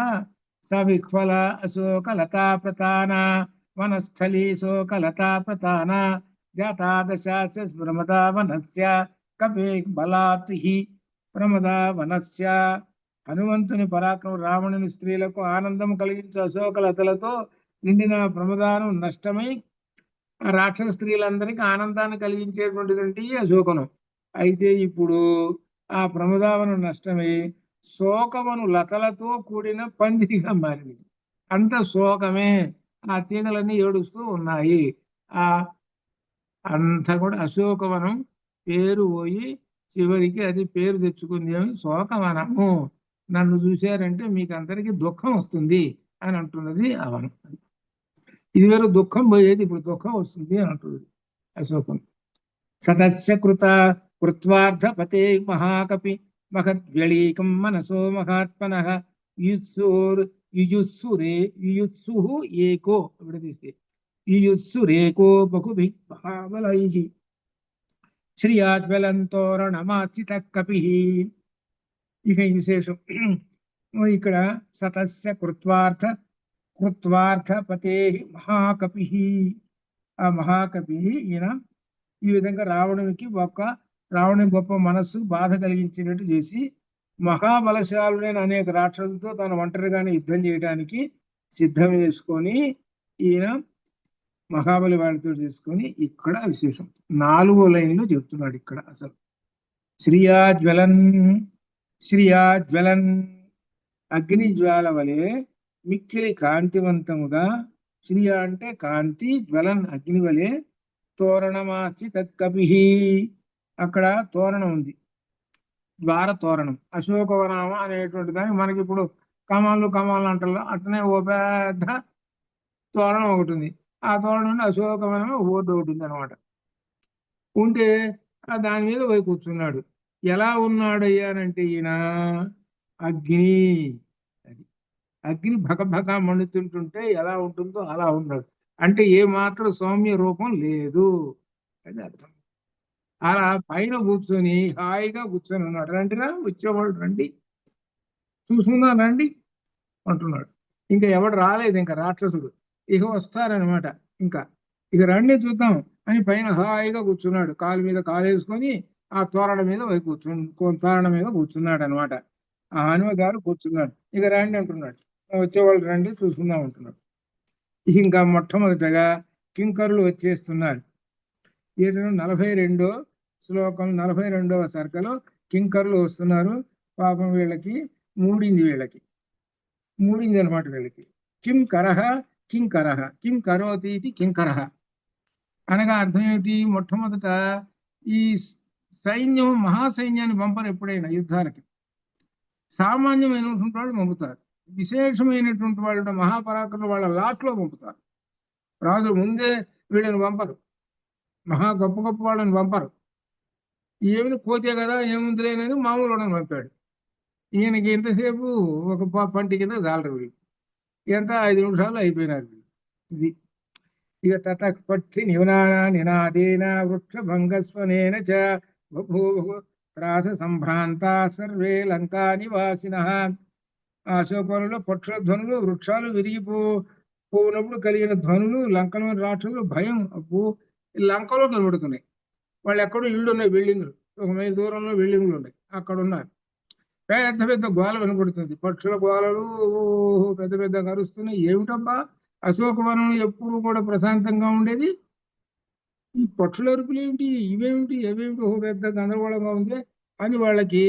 సవిక్ఫల అశోక లతా ప్రతాన వనస్థలీ శోక లతా ప్రతాన జాతాదశాస ప్రమదా వనస్య కపే బలాత్ హి ప్రమదా వనస్య. హనుమంతుని పరాక్రమ రావణుని స్త్రీలకు ఆనందం కలిగించే అశోక లతలతో నిండిన ప్రమదానం నష్టమై రాక్షస స్త్రీలందరికీ ఆనందాన్ని కలిగించేటువంటిదంటే అశోకనం. అయితే ఇప్పుడు ఆ ప్రమదావనం నష్టమై శోకమును లతలతో కూడిన పందిరిగా మారింది. అంత శోకమే. ఆ తీగలన్నీ ఏడుస్తూ ఉన్నాయి. ఆ అంతా కూడా అశోకవనం పేరు పోయి చివరికి అది పేరు తెచ్చుకుంది అని శోకవనము. నన్ను చూశారంటే మీకు అందరికీ దుఃఖం వస్తుంది అని అంటున్నది ఆ వనం. ఇది వేరే దుఃఖం పోయేది, ఇప్పుడు దుఃఖం వస్తుంది అని అంటున్నది అశోకం. సతస్య కృత్వార్థపతే మహాకపి మహద్వ్యళీకం మనసో మహాత్మనః యుయుత్సు ఏకో విడదీస్తే యుయుత్సురేకో బహుభిః మహాబలైః శ్రియాజ్వలంతోరణమాస్థిత కపిః. ఇక ఈ విశేషం ఇక్కడ సతస్య కృత్వార్థపతే మహాకపిః. ఆ మహాకవి ఈయన ఈ విధంగా రావణుని గొప్ప మనస్సు బాధ కలిగించినట్టు చేసి మహాబలశాలుడైన అనేక రాక్షసులతో తన ఒంటరిగానే యుద్ధం చేయడానికి సిద్ధం చేసుకొని ఈయన మహాబలి వాడితో చేసుకొని ఇక్కడ విశేషం 4వ లైన్లో చెప్తున్నాడు. ఇక్కడ అసలు శ్రియాజ్వలన్ అగ్ని జ్వాల వలె మిక్కిలి కాంతివంతముగా, శ్రియ అంటే కాంతి, జ్వలన్ అగ్ని వలె, తోరణమాసి తక్కపిహి అక్కడ తోరణం ఉంది, ద్వార తోరణం. అశోకవనామ అనేటువంటి దాన్ని మనకి ఇప్పుడు కమాలు అంటారు. అట్లనే ఓ పెద్ద తోరణం ఒకటి ఉంది. ఆ తోరణం అశోకవనం బోర్డు ఒకటి ఉంది అనమాట. ఉంటే దాని మీద పోయి కూర్చున్నాడు. ఎలా ఉన్నాడు అయ్యానంటే ఈయన అగ్ని, అగ్ని భగభగ మండుతుంటుంటే ఎలా ఉంటుందో అలా ఉన్నాడు. అంటే ఏ మాత్రం సౌమ్య రూపం లేదు. అది అర్థం. అలా పైన కూర్చొని హాయిగా కూర్చొని ఉన్నాడు. రండిరా, వచ్చేవాళ్ళు రండి, చూసుకుందాం రండి అంటున్నాడు. ఇంకా ఎవడు రాలేదు, ఇంకా రాక్షసుడు. ఇక వస్తారనమాట. ఇంకా ఇక రండి చూద్దాం అని పైన హాయిగా కూర్చున్నాడు. కాలు మీద కాలు వేసుకొని ఆ తోరణ మీద తోరణ మీద కూర్చున్నాడు అనమాట. ఆ హనుమ గారు కూర్చున్నాడు. ఇక రండి అంటున్నాడు. వచ్చేవాళ్ళు రండి, చూసుకుందాం అంటున్నాడు. ఇంకా మొట్టమొదటగా కింకరులు వచ్చేస్తున్నారు. 42 శ్లోకం 42వ సర్కలో కింకరులు వస్తున్నారు. పాపం వీళ్ళకి మూడింది అనమాట వీళ్ళకి. కిం కరహ కిం కరహ కిం కరోతి ఇది కింకరహ అనగా అర్థం ఏమిటి? మొట్టమొదట ఈ సైన్యం మహాసైన్యాన్ని పంపరు ఎప్పుడైనా యుద్ధాలకి. సామాన్యమైనటువంటి వాళ్ళు పంపుతారు. విశేషమైనటువంటి వాళ్ళు మహాపరాక్రమ వాళ్ళ లాస్ట్ లో పంపుతారు. రాజులు ముందే వీళ్ళని పంపరు. మహా గొప్ప గొప్ప వాళ్ళని పంపరు. ఏమిటి కోతే కదా, ఏముందిలేనని మామూలు వాళ్ళని పంపాడు. ఈయనకి ఎంతసేపు ఒక పంటి కింద జాలరు వీళ్ళు. ఎంత 5 నిమిషాలు అయిపోయినారు వీళ్ళు. ఇది ఇక తతః పక్షి నివనానా నినాదేన వృక్ష భంగస్వనేన చ బభూవు త్రాస సంభ్రాంత సర్వే లంకా నివాసినః. ఆ అశోకవనంలో పక్షుల ధ్వనులు, వృక్షాలు పోనప్పుడు కలిగిన ధ్వనులు, లంకలో రాక్షసులు భయం. అప్పు లంకలో కనబడుతున్నాయి. వాళ్ళు ఎక్కడో ఇళ్ళు ఉన్నాయి, బిల్డింగ్లు, 1 మైలు దూరంలో బిల్డింగ్లు ఉన్నాయి, అక్కడ ఉన్నారు. పెద్ద పెద్ద గోల వినపడుతుంది, పక్షుల గోలలు పెద్ద పెద్ద కరుస్తున్నాయి. ఏమిటబ్బా, అశోకవనం ఎప్పుడు కూడా ప్రశాంతంగా ఉండేది, ఈ పక్షుల అరుపులు ఏమిటి, ఇవేమిటి అవేమిటి, ఓ పెద్ద గందరగోళంగా ఉంది అని వాళ్ళకి,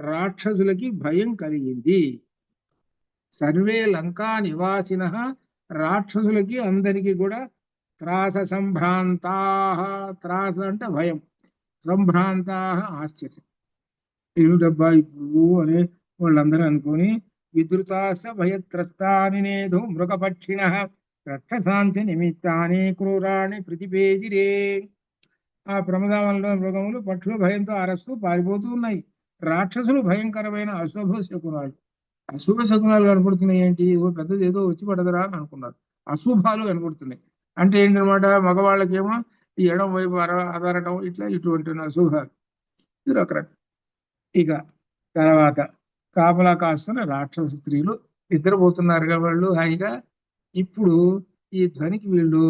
రాక్షసులకి భయం కలిగింది. సర్వే లంకా నివాసిన, రాక్షసులకి అందరికీ కూడా త్రాస సంభ్రాంతా. త్రాస అంటే భయం, సంభ్రాంతా ఆశ్చర్యం. ఏమిటబ్బా ఇప్పుడు అని వాళ్ళందరూ అనుకొని, విద్రుతాస భయత్రస్తాని నేధు మృగపక్షిణ రక్షశాంతి నిమిత్తాని క్రూరాణి ప్రతిపేదిరే. ఆ ప్రమదావనంలో మృగములు పక్షులు భయంతో అరస్తూ పారిపోతూ ఉన్నాయి. రాక్షసులు భయంకరమైన అశుభ శకునాలు. అశుభ శకునాలు కనపడుతున్నాయి. ఏంటి, ఓ పెద్దది ఏదో వచ్చి పడదరా అని అనుకున్నారు. అశుభాలు కనపడుతున్నాయి. అంటే ఏంటనమాట, మగవాళ్ళకేమో ఈ ఎడం వైపు అదరటం, ఇట్లా ఇటువంటి అశుభాలు. ఇది రకరకాల. ఇక తర్వాత కాపలా కాస్తున్న రాక్షస స్త్రీలు నిద్రపోతున్నారుగా వాళ్ళు హాయిగా. ఇప్పుడు ఈ ధ్వనికి వీళ్ళు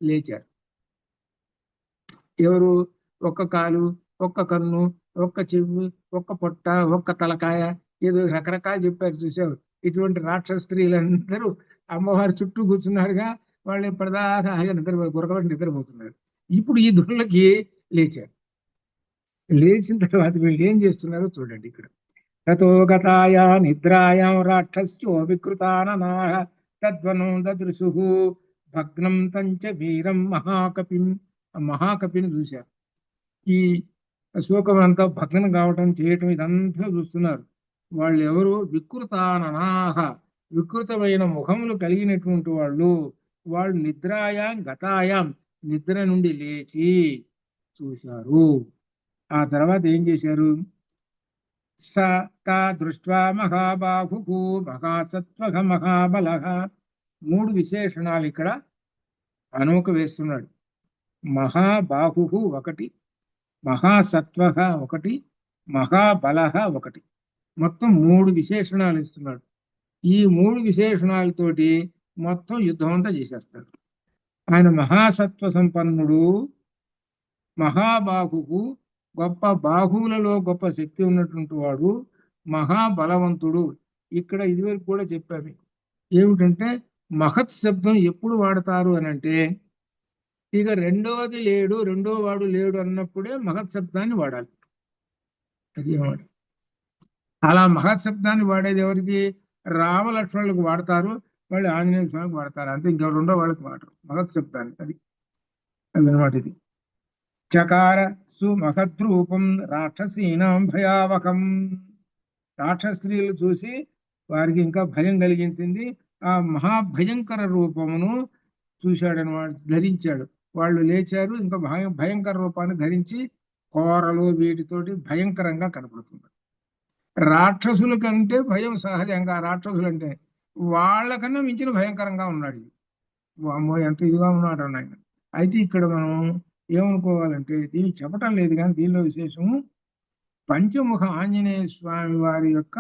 లేచారు. ఎవరు? ఒక్క కాలు, ఒక్క కన్ను, ఒక్క చెవి, ఒక్క పొట్ట, ఒక్క తలకాయ, ఏదో రకరకాలు చెప్పారు చూసావు. ఇటువంటి రాక్షస స్త్రీలందరూ అమ్మవారి చుట్టూ కూర్చున్నారుగా. వాళ్ళు ఇప్పటిదాకా హాయిగా గురకబట్టి నిద్రపోతున్నారు. ఇప్పుడు ఈ ధ్వనులకి లేచారు. లేచిన తర్వాత వీళ్ళు ఏం చేస్తున్నారో చూడండి ఇక్కడ. తతో గతాయా నిద్రాయాం రాక్షస్యో వికృతాననాః తద్వనం దదృశుః భగ్నం తంచ వీరం మహాకపిం. మహాకపిని చూశారు. ఈ శోకం అంతా భగ్నం కావటం, చేయటం, ఇదంతా చూస్తున్నారు. వాళ్ళు ఎవరు? వికృతాననాః, వికృతమైన ముఖములు కలిగినటువంటి వాళ్ళు. వాళ్ళు నిద్రాయాం గతాయాం, నిద్ర నుండి లేచి చూశారు. ఆ తర్వాత ఏం చేశారు? స తా దృష్ట్వా మహాబాహుః మహాసత్వః మహాబలః. 3 విశేషణాలు ఇక్కడ హనుమకు వేస్తున్నాడు. మహాబాహుః ఒకటి, మహాసత్వః ఒకటి, మహాబలః ఒకటి. మొత్తం 3 విశేషణాలు ఇస్తున్నాడు. ఈ 3 విశేషణాలతోటి మొత్తం యుద్ధం అంతా చేసేస్తాడు. ఆయన మహాసత్వ సంపన్నుడు, మహాబాహుః, గొప్ప బాహువులలో గొప్ప శక్తి ఉన్నటువంటి వాడు, మహాబలవంతుడు. ఇక్కడ ఇదివరకు కూడా చెప్పాము ఏమిటంటే, మహత్ శబ్దం ఎప్పుడు వాడతారు అని అంటే, ఇక రెండో వాడు లేడు అన్నప్పుడే మహత్ శబ్దాన్ని వాడాలి. అది అలా మహత్ శబ్దాన్ని వాడేది ఎవరికి? రామలక్ష్మణులకు వాడతారు, మళ్ళీ ఆంజనేయ స్వామికి వాడతారు, అంతే. ఇంకా రెండో వాళ్ళకి వాడరు మహత్ శబ్దాన్ని. అది అదనమాట. ఇది చకార సుమహద్రూపం రాక్షసీనాం భయావకం. రాక్షస స్త్రీలు చూసి వారికి ఇంకా భయం కలిగించింది. ఆ మహాభయంకర రూపమును చూశాడనమాట, ధరించాడు. వాళ్ళు లేచారు, ఇంకా భయంకర రూపాన్ని ధరించి కోరలు వీటితోటి భయంకరంగా కనపడుతుంది. రాక్షసుల కంటే భయం సహజంగా, రాక్షసులు అంటే వాళ్ళకన్నా మించిన భయంకరంగా ఉన్నాడు. అమ్మో ఎంత ఇదిగా ఉన్నాడు ఆయన. అయితే ఇక్కడ మనం ఏమనుకోవాలంటే దీనికి చెప్పటం లేదు, కానీ దీనిలో విశేషము పంచముఖ ఆంజనేయ స్వామి వారి యొక్క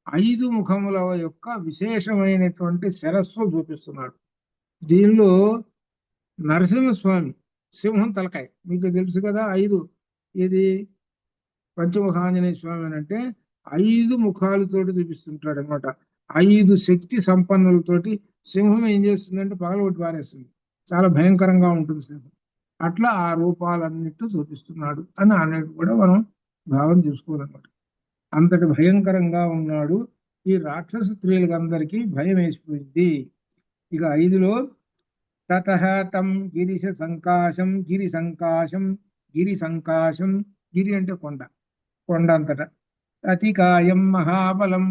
5 ముఖముల యొక్క విశేషమైనటువంటి శిరస్సు చూపిస్తున్నాడు. దీనిలో నరసింహస్వామి సింహం తలకాయ మీకు తెలుసు కదా. 5 ఇది పంచముఖ ఆంజనేయ స్వామి అని అంటే 5 ముఖాలతోటి చూపిస్తుంటాడు అనమాట. 5 శక్తి సంపన్నులతోటి సింహం ఏం చేస్తుందంటే పగలగొట్టి పారేస్తుంది. చాలా భయంకరంగా ఉంటుంది సింహం. అట్లా ఆ రూపాలన్నిటి చూపిస్తున్నాడు అని అన్నట్టు కూడా మనం భావన చేసుకోవాలన్నమాట. అంతటి భయంకరంగా ఉన్నాడు. ఈ రాక్షస స్త్రీలకు అందరికీ భయం వేసిపోయింది. ఇక 5లో తతః తం గిరిశ సంకాశం గిరి సంకాశం గిరి సంకాశం గిరి అంటే కొండ, కొండ అంతట అతికాయం మహాబలం,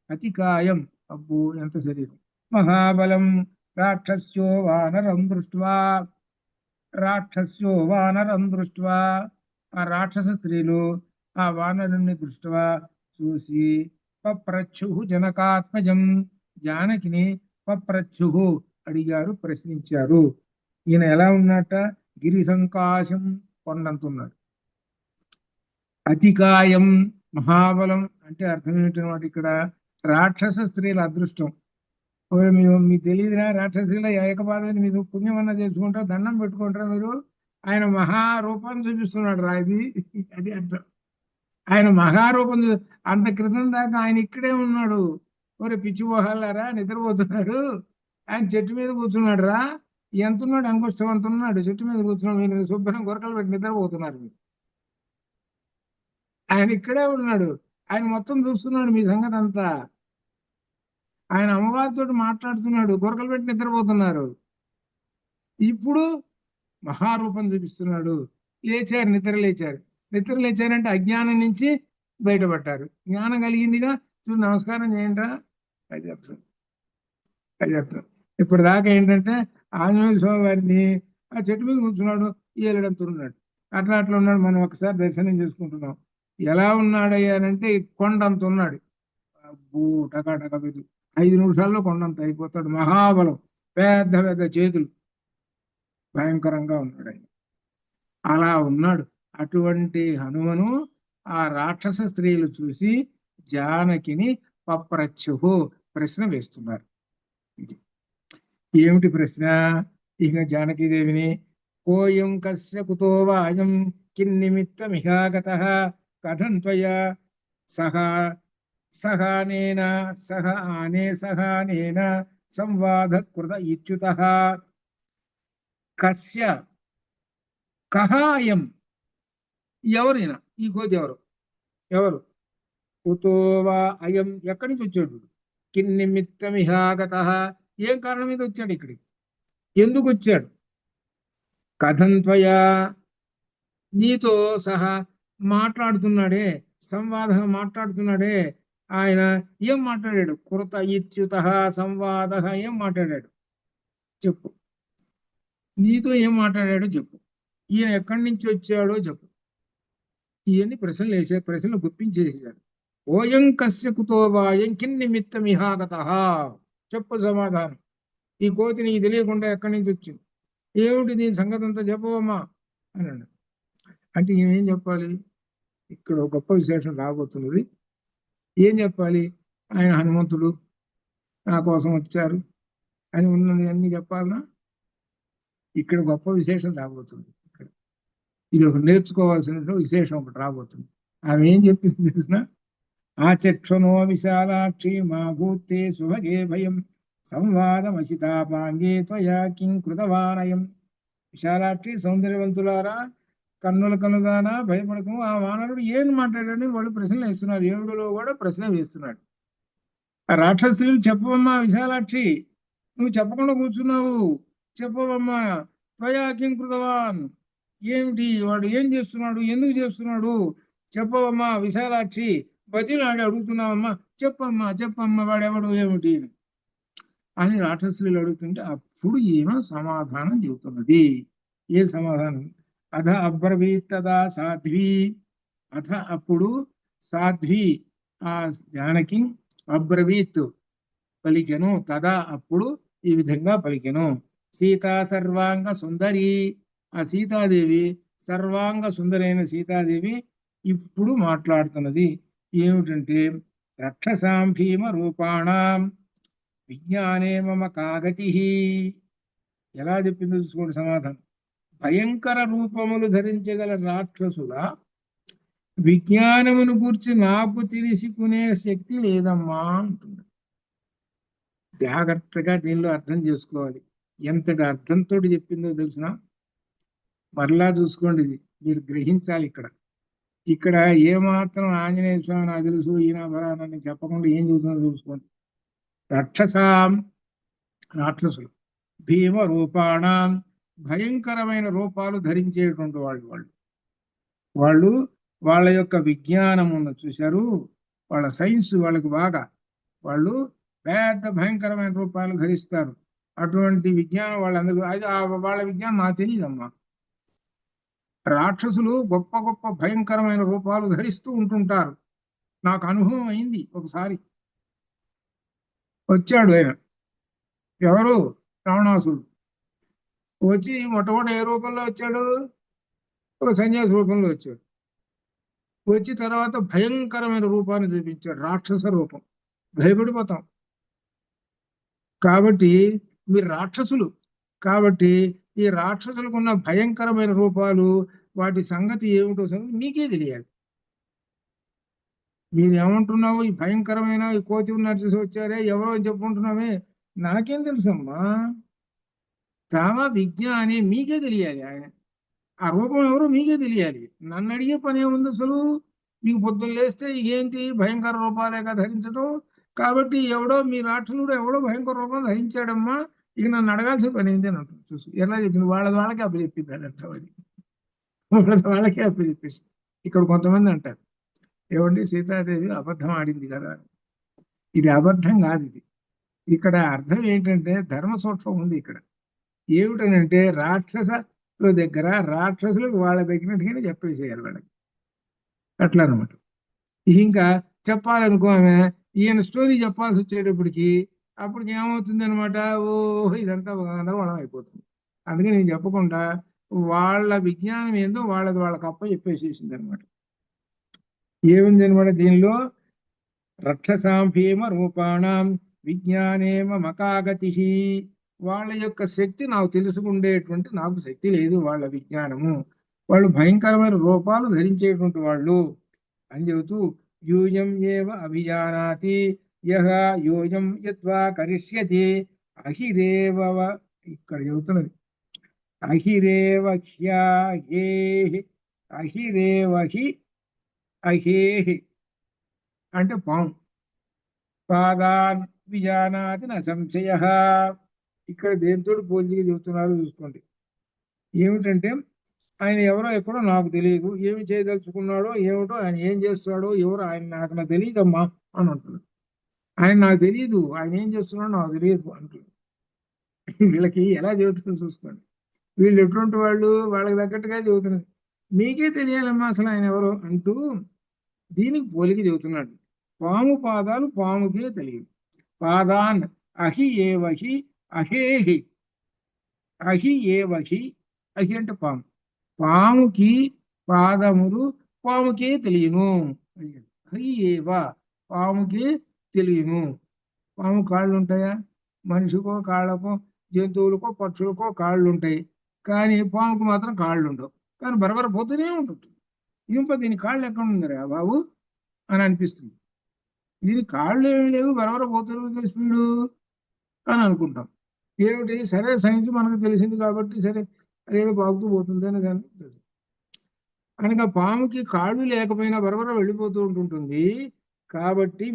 అతికాయం అబ్బో ఎంత శరీరం, మహాబలం రాక్షస్యో వానరం దృష్ట్వా, రాక్షస్యో వానరం దృష్ట్వా ఆ రాక్షస స్త్రీలు ఆ వానరుని దృష్ట్వా చూసి పప్రచ్ఛు జనకాత్మజం జానకిని పప్రచ్ఛు అడిగారు, ప్రశ్నించారు. ఈయన ఎలా ఉన్నట్ట గిరి సంకాశం కొండంతున్నాడు, అతికాయం మహాబలం అంటే అర్థం ఏమిటనమాట ఇక్కడ రాక్షస స్త్రీల అదృష్టం. మీకు తెలియదురా రాక్షస స్త్రీల ఏకపాదని మీరు పుణ్యం అన్న చేసుకుంటారు, దండం పెట్టుకుంటారా మీరు, ఆయన మహారూపాన్ని చూపిస్తున్నాడు రా ఇది, అది అర్థం. ఆయన మహారూపం అంత క్రితం దాకా ఆయన ఇక్కడే ఉన్నాడు. ఒరే పిచ్చి పోహాలారా నిద్రపోతున్నారు, ఆయన చెట్టు మీద కూర్చున్నాడు రా, ఎంత ఉన్నాడు అంకుష్టం అంత ఉన్నాడు, చెట్టు మీద కూర్చున్నాడు, మీరు శుభ్రం గొరకలు పెట్టి నిద్రపోతున్నారు మీరు. ఆయన ఇక్కడే ఉన్నాడు, ఆయన మొత్తం చూస్తున్నాడు మీ సంగతి అంతా. ఆయన అమ్మవారితో మాట్లాడుతున్నాడు, గొరకలు పెట్టి నిద్రపోతున్నారు. ఇప్పుడు మహారూపం చూపిస్తున్నాడు. లేచారు, నిద్ర లేచారు. నిద్ర లేచారంటే అజ్ఞానం నుంచి బయటపడ్డారు, జ్ఞానం కలిగిందిగా. చూడు నమస్కారం చేయండి రా, అది అర్థం, అది అర్థం. ఇప్పుడు దాకా ఏంటంటే ఆంజనేయ స్వామి వారిని ఆ చెట్టు మీద కూర్చున్నాడు, ఏలడంతో ఉన్నాడు, అట్లా అట్లా ఉన్నాడు. మనం ఒకసారి దర్శనం చేసుకుంటున్నాం. ఎలా ఉన్నాడయ్యానంటే కొండంత ఉన్నాడు. అబ్బో టకాటక పెద్ద 5 నిమిషాల్లో కొండంత అయిపోతాడు. మహాబలం, పెద్ద పెద్ద చేతులు, భయంకరంగా ఉన్నాడు ఆయన. అలా ఉన్నాడు. అటువంటి హనుమను ఆ రాక్షస స్త్రీలు చూసి జానకిని పప్రచ్ఛు ప్రశ్న వేస్తున్నారు. ఏమిటి ప్రశ్న? ఇక జానకీదేవిని కోయం కస్య కుతో వాయం కిన్నిమిత్తమిహాగతః కథం త్వయా సహా సహానేన సహానేన సంవాద కృత ఇచ్యుతః కస్య కహ అయం, ఎవరైనా ఈ కోతి ఎవరు, ఎవరు కుతో వా అయం ఎక్కడి నుంచి వచ్చాడు, కిన్నిమిత్తమిహాగతః ఏం కారణం మీద వచ్చాడు ఇక్కడికి, ఎందుకు వచ్చాడు, కథం త్వయా నీతో సహా మాట్లాడుతున్నాడే, సంవాద మాట్లాడుతున్నాడే, ఆయన ఏం మాట్లాడాడు, కృత ఇత్యుత సంవాద ఏం మాట్లాడాడు చెప్పు, నీతో ఏం మాట్లాడాడో చెప్పు, ఈయన ఎక్కడి నుంచి వచ్చాడో చెప్పు. ఇవన్నీ ప్రశ్నలు వేసే, ప్రశ్నలు గుప్పించేసాడు. ఓయం కస్య కుతో వాయం కిన్నిమిత్తమిహాగతః చెప్పు సమాధానం. ఈ కోతి నీకు తెలియకుండా ఎక్కడి నుంచి వచ్చింది, ఏమిటి దీని సంగతి అంతా చెప్పవమ్మా అని అన్నాడు. అంటే ఏం చెప్పాలి, ఇక్కడ ఒక గొప్ప విశేషం రాబోతున్నది. ఏం చెప్పాలి, ఆయన హనుమంతుడు నా కోసం వచ్చారు అని ఉన్నది అన్ని చెప్పాలనా? ఇక్కడ గొప్ప విశేషం రాబోతుంది. ఇక్కడ ఇది ఒక నేర్చుకోవాల్సిన విశేషం ఒకటి రాబోతుంది. ఆమె ఏం చెప్పింది తెలిసిన, ఆ చక్షునో విశాలాక్షి మా భూతే సుభగే భయం సంవాదమసితాపాంగే త్వయా కిం కృతవానయం. విశాలాక్షి సౌందర్యవంతులారా, కన్నుల కనుదానా భయపడకము. ఆ వానరుడు ఏం మాట్లాడాడని వాళ్ళు ప్రశ్నలు వేస్తున్నారు. 7లో కూడా ప్రశ్న వేస్తున్నాడు. ఆ రాక్షసులు చెప్పవమ్మా విశాలాక్షి, నువ్వు చెప్పకుండా కూర్చున్నావు, చెప్పవమ్మా. త్వయా కిం కృతవాన్, ఏమిటి వాడు ఏం చేస్తున్నాడు, ఎందుకు చేస్తున్నాడు చెప్పవమ్మా విశాలాక్షి, బతిలాడి అడుగుతున్నావమ్మా, చెప్పమ్మా చెప్పమ్మా వాడెవడు ఏమిటి అని రాక్షసులు అడుగుతుంటే అప్పుడు ఈమె సమాధానం చెబుతున్నది. ఏ సమాధానం, అధ అబ్రవీత్ తదా సాధ్వి, అథ అప్పుడు సాధ్వి ఆ జానకి అబ్రవీత్ పలికెను, తదా అప్పుడు ఈ విధంగా పలికెను. సీతా సర్వాంగ సుందరి, ఆ సీతాదేవి, సర్వాంగ సుందరైన సీతాదేవి ఇప్పుడు మాట్లాడుతున్నది ఏమిటంటే, రక్షసాం భీమ రూపాణం విజ్ఞానే మమ కాగతి. ఎలా చెప్పిందో చూసుకోండి సమాధానం. భయంకర రూపములు ధరించగల రాక్షసుల విజ్ఞానమును గూర్చి నాకు తెలుసుకునే శక్తి లేదమ్మా అంటున్నాడు. జాగ్రత్తగా దీనిలో అర్థం చేసుకోవాలి. ఎంతటి అర్థంతో చెప్పిందో తెలిసిన మరలా చూసుకోండి. ఇది మీరు గ్రహించాలి. ఇక్కడ ఇక్కడ ఏమాత్రం ఆంజనేయ స్వామి నాకు తెలుసు ఈయన బలానని చెప్పకుండా ఏం చూస్తుందో చూసుకోండి. రక్షసాం రాక్షసులు, భీమ రూపాణం భయంకరమైన రూపాలు ధరించేటువంటి వాళ్ళు వాళ్ళు వాళ్ళు వాళ్ళ యొక్క విజ్ఞానం ఉన్న చూశారు. వాళ్ళ సైన్స్ వాళ్ళకి బాగా, వాళ్ళు పెద్ద భయంకరమైన రూపాలు ధరిస్తారు. అటువంటి విజ్ఞానం వాళ్ళందరూ, అది వాళ్ళ విజ్ఞానం నాకు తెలియదమ్మా. రాక్షసులు గొప్ప గొప్ప భయంకరమైన రూపాలు ధరిస్తూ ఉంటుంటారు. నాకు అనుభవం అయింది. ఒకసారి వచ్చాడు ఆయన, ఎవరు, రావణాసురుడు. వచ్చి మొట్టమొదటి ఏ రూపంలో వచ్చాడు? ఒక సన్యాసి రూపంలో వచ్చాడు. వచ్చి తర్వాత భయంకరమైన రూపాన్ని చూపించాడు, రాక్షస రూపం. భయపడిపోతాం. కాబట్టి మీరు రాక్షసులు, కాబట్టి ఈ రాక్షసులకు ఉన్న భయంకరమైన రూపాలు, వాటి సంగతి ఏమిటో సంగతి మీకే తెలియాలి. మీరు ఏమంటున్నావు? ఈ భయంకరమైన ఈ కోతి ఉన్నట్టు చూసి వచ్చారే, ఎవరో చెప్పుకుంటున్నావే, నాకేం తెలుసమ్మా? తామ విజ్ఞాని, మీకే తెలియాలి. ఆయన ఆ రూపం ఎవరో మీకే తెలియాలి. నన్ను అడిగే పని ఏముంది అసలు? మీకు పొద్దున్న లేస్తే ఏంటి భయంకర రూపాలేగా ధరించడం. కాబట్టి ఎవడో మీ రాక్షసుడు ఎవడో భయంకర రూపం ధరించాడమ్మా, ఇక నన్ను అడగాల్సిన పని ఏంటి అని అంటుంది. చూసి ఎలా చెప్పింది? వాళ్ళకి అప్పచెప్పింది. అది అర్థం. అది వాళ్ళకే అప్పచెప్పేసి. ఇక్కడ కొంతమంది అంటారు, ఏమండి సీతాదేవి అబద్ధం ఆడింది కదా. ఇది అబద్ధం కాదు. ఇది ఇక్కడ అర్థం ఏంటంటే ధర్మ సూక్ష్మం ఉంది ఇక్కడ. ఏమిటనంటే రాక్షసుల దగ్గర, రాక్షసులకు వాళ్ళ దగ్గరట్టుగానే చెప్పేసేయాలి వాళ్ళకి. అట్లా అనమాట. ఇంకా చెప్పాలనుకో ఆమె, ఈయన స్టోరీ చెప్పాల్సి వచ్చేటప్పటికి అప్పటికి ఏమవుతుంది అనమాట, ఓహో ఇదంతా గందరగోళం అయిపోతుంది. అందుకే నేను చెప్పకుండా వాళ్ళ విజ్ఞానం ఏందో వాళ్ళకి అప్ప చెప్పేసేసింది అనమాట. ఏముంది అనమాట దీనిలో, రక్షసాం భీమ రూపాణం విజ్ఞానేమ మకాగతి. వాళ్ళ యొక్క శక్తి నాకు తెలుసుకుండేటువంటి నాకు శక్తి లేదు. వాళ్ళ విజ్ఞానము, వాళ్ళు భయంకరమైన రూపాలు ధరించేటువంటి వాళ్ళు అని చెబుతూ, యూయం ఏవ అభిజానాతి యహ యూయం యద్వా కరిష్యతి అహిరేవ. ఇక్కడ చెబుతున్నది అహిరేవ హ్యాహేహి, అహిరేవహి అహేహి అంటే పాము. పాదాన్ విజానాతి న సంశయ. ఇక్కడ దేంతో పోల్చిగా చెబుతున్నారో చూసుకోండి. ఏమిటంటే ఆయన ఎవరో ఎక్కడో నాకు తెలియదు, ఏమి చేయదలుచుకున్నాడో ఏమిటో, ఆయన ఏం చేస్తాడో ఎవరు ఆయన నాకు తెలియదమ్మా అని అంటున్నాడు. ఆయన నాకు తెలియదు, ఆయన ఏం చేస్తున్నాడో నాకు తెలియదు అంటున్నాడు. వీళ్ళకి ఎలా చెబుతుందో చూసుకోండి. వీళ్ళు ఎటువంటి వాళ్ళు, వాళ్ళకి తగ్గట్టుగా చెబుతున్నది. మీకే తెలియాలమ్మా అసలు ఆయన ఎవరో అంటూ దీనికి పోలిక చెబుతున్నాడు. పాము పాదాలు పాముకే తెలియదు. పాదాన్ అహి ఏవహి అహేహి, అహి ఏవహి, అహి అంటే పాము, పాముకి పాదములు పాముకే తెలియను. అహి ఏవ పాముకే తెలియను. పాము కాళ్ళు ఉంటాయా? మనిషికో కాళ్ళకో, జంతువులకో పక్షులకో కాళ్ళు ఉంటాయి, కానీ పాముకు మాత్రం కాళ్ళు ఉండవు. కానీ బరబర పోతూనే ఉంటుంది. ఇంప దీని కాళ్ళు ఎక్కడ ఉందిరా బాబు అని అనిపిస్తుంది. దీని కాళ్ళు ఏమి లేవు, బరబర పోతుంది స్పీడు అని అనుకుంటాం. ఏమిటి, సరే సైన్స్ మనకు తెలిసింది కాబట్టి సరే అదేదో బాగుతూ పోతుంది అని దాన్ని తెలుసు. కనుక పాముకి కాళ్ళు లేకపోయినా బరబర వెళ్ళిపోతూ ఉంటుంటుంది. కాబట్టి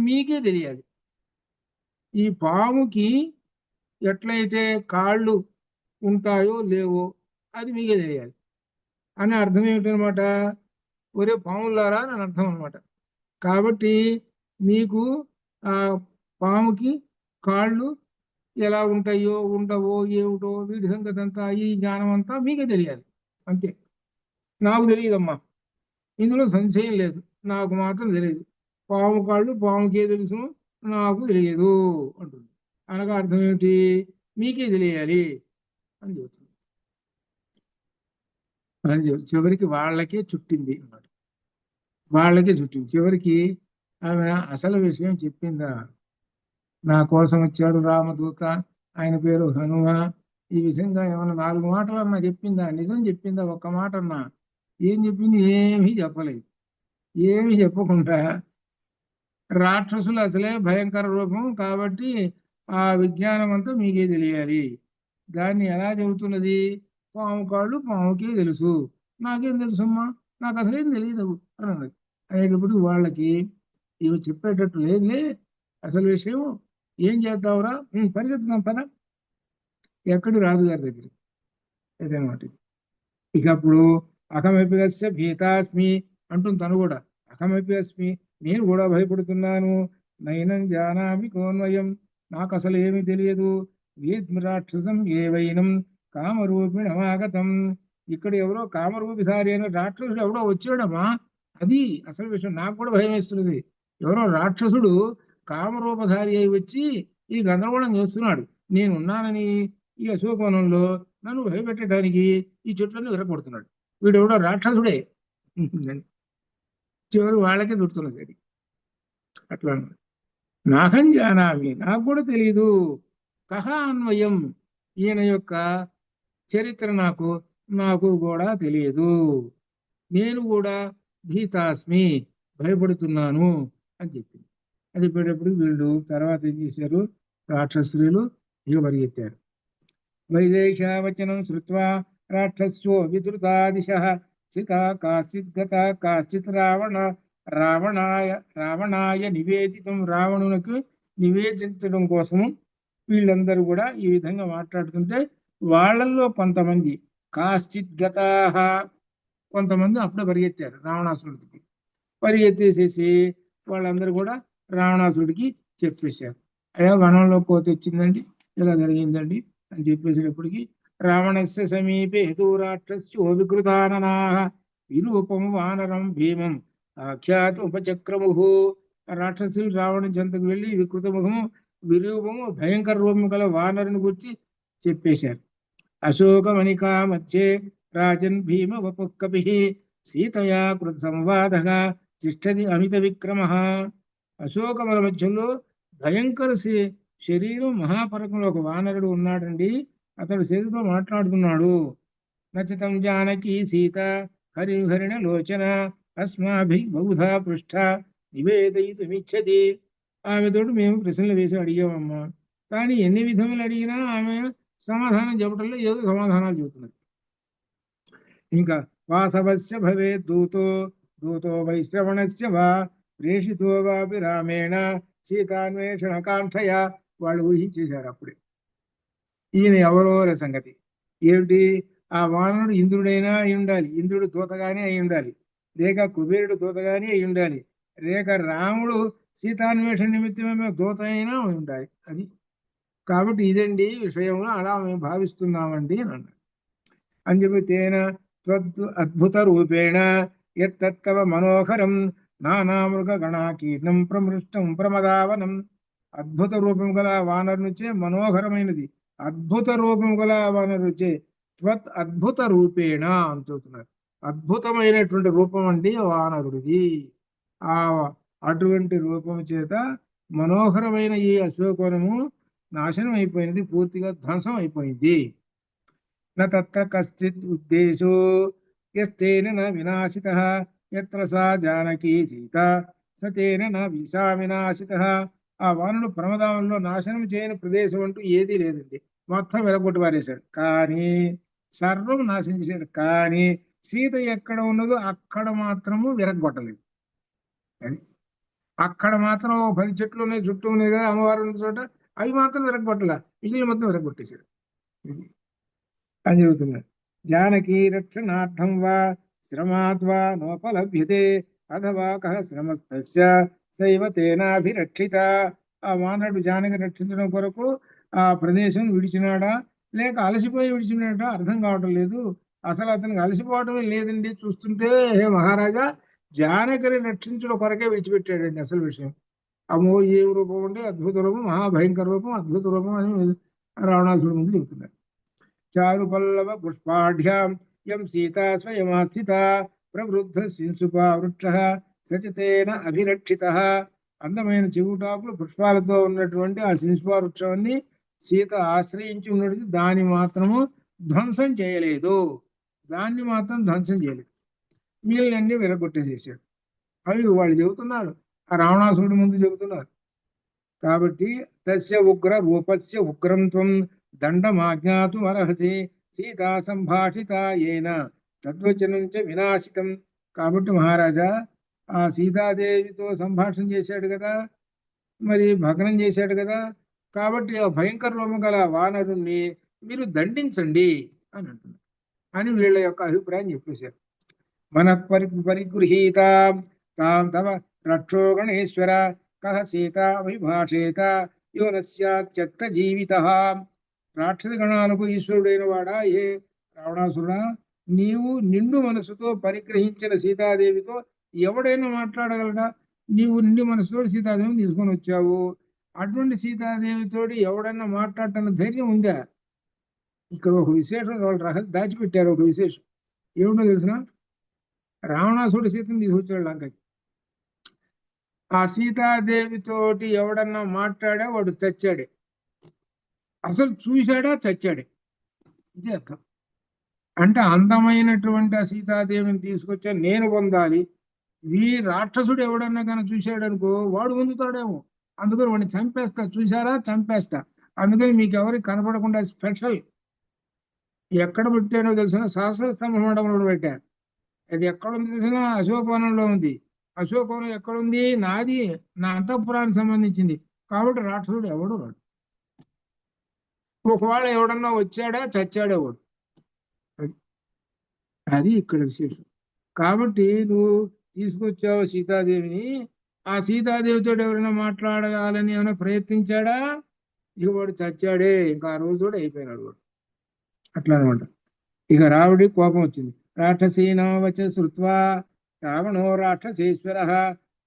మీకే తెలియాలి. ఈ పాముకి ఎట్లయితే కాళ్ళు ఉంటాయో లేవో అది మీకే తెలియాలి. అని అర్థం ఏమిటనమాట, ఒరే పాములారా అని అర్థం అనమాట. కాబట్టి మీకు ఆ పాముకి కాళ్ళు ఎలా ఉంటాయో ఉండవో ఏమిటో వీటి సంగతి అంతా, ఈ జ్ఞానం అంతా మీకే తెలియాలి. అంతే. నాకు తెలియదమ్మా, ఇందులో సంశయం లేదు. నాకు మాత్రం తెలియదు. పాము కాళ్ళు పాముకే తెలుసు, నాకు తెలియదు అంటుంది. అనగా అర్థం ఏమిటి, మీకే తెలియాలి అని చెబుతుంది. అని చివరికి వాళ్ళకే చుట్టింది అన్నమాట. వాళ్ళకే చుట్టింది చివరికి. ఆమె అసలు విషయం చెప్పిందా, నా కోసం వచ్చాడు రామదూత, ఆయన పేరు హనుమ, ఈ విధంగా ఏమన్నా నాలుగు మాటలు అన్నా చెప్పిందా, నిజం చెప్పిందా, ఒక్క మాట అన్నా ఏం చెప్పింది? ఏమీ చెప్పలేదు. ఏమీ చెప్పకుండా రాక్షసులు అసలే భయంకర రూపం కాబట్టి ఆ విజ్ఞానం అంతా మీకే తెలియాలి, దాన్ని ఎలా చెబుతున్నది, పాము కాళ్ళు పాముకే తెలుసు, నాకేం తెలుసమ్మా, నాకు అసలేం తెలియదు అని అన్నది. అనేటప్పుడు వాళ్ళకి ఇవి చెప్పేటట్టు లేదులే అసలు విషయం, ఏం చేద్దాంరా, పరిగెత్తుదాం పద, ఎక్కడి రాజుగారి దగ్గర అదేమాట. ఇక అప్పుడు అహమప్యస్య భీతాస్మి అంటుంది తను కూడా. అహమప్యస్మి, నేను కూడా భయపడుతున్నాను. నైనం జానామి కోన్వయం, నాకు అసలు ఏమీ తెలియదు. వేద్మి రాక్షసం ఏవైనం కామరూపిణమాగతం, ఇక్కడ ఎవరో కామరూపిధారి అయిన రాక్షసుడు ఎవడో వచ్చాడమ్మా, అది అసలు విషయం. నాకు కూడా భయం వేస్తున్నది. ఎవరో రాక్షసుడు కామరూపధారి అయి వచ్చి ఈ గందరగోళం చేస్తున్నాడు. నేనున్నానని ఈ అశోకవనంలో నన్ను భయపెట్టడానికి ఈ చెట్లన్నీ విరగొడుతున్నాడు. వీడు ఎవడో రాక్షసుడే. చివరి వాళ్ళకే దొరుకుతున్నది అది. అట్లా అన్నమాట. నాహం జానామి, నాకు కూడా తెలియదు. కహ అన్వయం, ఈయన యొక్క చరిత్ర నాకు నాకు కూడా తెలియదు. నేను కూడా భీతాస్మి, భయపడుతున్నాను అని చెప్పింది. అది చెప్పేటప్పుడు వీళ్ళు తర్వాత ఏం చేశారు, రాక్షసులు ఇక పరిగెత్తారు. వైదేశావచనం శ్రుత్వా రాక్షస్యో విధృతాదిశః చితా కాశ్చిత్ గతా కాశ్చిత్ రావణాయ రావణాయ నివేదితం, రావణునికి నివేదించడం కోసము వీళ్ళందరూ కూడా ఈ విధంగా మాట్లాడుతుంటే వాళ్ళల్లో కొంతమంది కాశ్చిత్ గతాః, కొంతమంది అప్పుడే పరిగెత్తారు రావణాసురుడికి. పరిగెత్తేసేసి వాళ్ళందరూ కూడా రావణాసుడికి చెప్పేశారు, అయ్యా వనంలో కోతి వచ్చిందండి, ఇలా జరిగిందండి అని చెప్పేసేటప్పటికి రావణస్య సమీపే రాక్షస్యో వికృతాననాః విరూపము వానరం భీమం సాక్షాత్ ఉపచక్రము. రాక్షసులు రావణ చెంతకు వెళ్ళి వికృత ముఖము విరూపము భయంకర రూపము గల వానరుని గురించి చెప్పేశారు. అశోకమణికా మధ్యే రాజన్ భీమ వపుః కపిః సీతయా కృత సంవాదః తిష్టతి అమిత విక్రమ. అశోకవన మధ్యలో భయంకర శరీరం మహాపరకంలో ఒక వానరుడు ఉన్నాడండి, అతడు సీతతో మాట్లాడుతున్నాడు. నచితం జానకి సీత హరిహరిణ లోచన అస్మాభి బహుధా పృష్ఠ నివేదయితుమిచ్చతి. ఆమెతోటి మేము ప్రశ్నలు వేసి అడిగామమ్మా, కానీ ఎన్ని విధములు అడిగినా ఆమె సమాధానం చెప్పడంలో ఏదో సమాధానాలు చెబుతున్నది. ఇంకా వాసవస్య భవే దూతో దూతో వైశ్రవణస్య వా ప్రేషితో వాపి రామేణ సీతాన్వేషణ కాంక్షయ. వాళ్ళు ఊహించేశారు అప్పుడే ఈయన ఎవరో సంగతి ఏమిటి, ఆ వానరుడు ఇంద్రుడైనా అయి ఉండాలి, ఇంద్రుడు దూతగానే అయి ఉండాలి, లేక కుబేరుడు దూతగానే అయి ఉండాలి, లేక రాముడు సీతాన్వేషణ నిమిత్తమే దూత అయినా ఉండాలి. అది కాబట్టి ఇదండి విషయంలో అలా మేము భావిస్తున్నామండి అని అన్నాడు. అని చెప్పి తేన అద్భుత రూపేణ ఎత్తవ మనోహరం నానామృగ గణాకీర్ణం ప్రమృష్టం ప్రమదావనం. అద్భుత రూపం గల వానరునిచే మనోహరమైనది, అద్భుత రూపం గల వానరుచే త్వత్ అద్భుత రూపేణ అంటున్నారు. అద్భుతమైనటువంటి రూపం అండి వానరుడిది. ఆ అటువంటి రూపం చేత మనోహరమైన ఈ అశోకవనము నాశనం అయిపోయినది, పూర్తిగా ధ్వంసం అయిపోయింది. నత్ర కశ్చిత్ ఉద్దేశో యస్తేన న వినాశితః యత్ర సా జానకీ సీత సతేన న విషా వినాశితః. ఆ వానరుడు ప్రమదావంలో నాశనం చేయని ప్రదేశం అంటూ ఏదీ లేదండి, మొత్తం వెలగొట్టి పారేశాడు. కానీ సర్వం నాశనం చేశాడు, కానీ సీత ఎక్కడ ఉన్నదో అక్కడ మాత్రము విరగొట్టలేదు. అది అక్కడ మాత్రం 10 చెట్లు ఉన్నాయి, చుట్టూ ఉన్నాయి కదా అమ్మవారు ఉన్న చోట, అవి మాత్రం విరగొట్టలే, మిగిలిన మొత్తం విరగొట్టేశాడు. ఇది అని చెబుతున్నాడు. జానకీ రక్షణార్థం వా శ్రమాద్వా నోపలభ్యతే అథవా కః శ్రమస్తస్య సైవ తేనాభిరక్షిత. ఆ వానరుడు జానకి రక్షించడం కొరకు ఆ ప్రదేశం విడిచినాడా లేక అలసిపోయి విడిచినాడా అర్థం కావటం లేదు. అసలు అతనికి అలసిపోవటమే లేదండి, చూస్తుంటే హే మహారాజా జానకిని రక్షించడం కొరకే విడిచిపెట్టాడండి అసలు విషయం. అమ్మో ఏ రూపం ఉంటే అద్భుత రూపం, మహాభయంకర రూపం, అద్భుత రూపం అని రావణాసుడు ముందు చెబుతున్నాడు. చారు పల్లవ పుష్పాఢ్యాం యం సీతా స్వయమాస్థిత ప్రవృద్ధ శింసుపా వృక్ష సచితేన అభిరక్షిత. అందమైన చెగుటాకులు పుష్పాలతో ఉన్నటువంటి ఆ శింసుపా వృక్షాన్ని సీత ఆశ్రయించి ఉన్నట్టు దాన్ని మాత్రము ధ్వంసం చేయలేదు. దాన్ని మాత్రం ధ్వంసం చేయలేదు, మిగిలినన్ని విరగొట్టేసేసాడు. అవి వాళ్ళు చెబుతున్నారు, ఆ రావణాసురుడి ముందు చెబుతున్నారు. కాబట్టి తస్య ఉగ్ర రూపస్య ఉగ్రంత్వం దండమాజ్ఞాతు అర్హసి సీతా సంభాషిత ఏన తద్వచనం చ వినాశితం. కాబట్టి మహారాజా ఆ సీతాదేవితో సంభాషణ చేశాడు కదా, మరి భగ్నం చేశాడు కదా, కాబట్టి ఆ భయంకర రూపం గల వానరుణ్ణి మీరు దండించండి అని అంటున్నారు. అని వీళ్ళ యొక్క అభిప్రాయం చెప్పేశారు. మన పరిగృహీత తాం తవ రక్షో గణేశ్వర కహ సీత అభిభాషేత యోనస్యాత్యక్త జీవిత. రాక్షస గణాలకు ఈశ్వరుడైన వాడా ఏ రావణాసురుడా, నీవు నిండు మనసుతో పరిగ్రహించిన సీతాదేవితో ఎవడైనా మాట్లాడగలడా? నీవు నిండు మనసుతో సీతాదేవిని తీసుకొని వచ్చావు, అటువంటి సీతాదేవితోటి ఎవడన్నా మాట్లాడటన్న ధైర్యం ఉందా? ఇక్కడ ఒక విశేషం వాళ్ళు దాచిపెట్టారు. ఒక విశేషం ఏమిటో తెలిసిన, రావణాసుడు సీతను తీసుకొచ్చాడు లంకకి. ఆ సీతాదేవితోటి ఎవడన్నా మాట్లాడా వాడు చచ్చాడే, అసలు చూశాడా చచ్చాడే. ఇది అర్థం. అంటే అందమైనటువంటి ఆ సీతాదేవిని తీసుకొచ్చా నేను పొందాలి, ఈ రాక్షసుడు ఎవడన్నా కానీ చూశాడు అనుకో వాడు పొందుతాడేమో, అందుకని వాడిని చంపేస్తా, చూసారా చంపేస్తా. అందుకని మీకు ఎవరికి కనపడకుండా స్పెషల్ ఎక్కడ పెట్టానో తెలిసిన సహస్రస్తంభ మండపంలో పెట్టారు. అది ఎక్కడుంది తెలిసిన అశోకవనంలో ఉంది. అశోకవనం ఎక్కడుంది? నాది, నా అంతఃపురానికి సంబంధించింది. కాబట్టి రాక్షసుడు ఎవడు రాడు. ఒకవేళ ఎవడన్నా వచ్చాడా చచ్చాడే వాడు. అది ఇక్కడ విశేషం. కాబట్టి నువ్వు తీసుకొచ్చావు సీతాదేవిని, ఆ సీతాదేవితో ఎవరైనా మాట్లాడాలని ఏమైనా ప్రయత్నించాడా? ఇక వాడు చచ్చాడే, ఇంకా ఆ రోజు కూడా అయిపోయినాడు వాడు. అట్లా అనమాట. ఇక రావుడి కోపం వచ్చింది. రాక్షసీనవచ శ్రుత్వా రావణో రాక్షసేశ్వర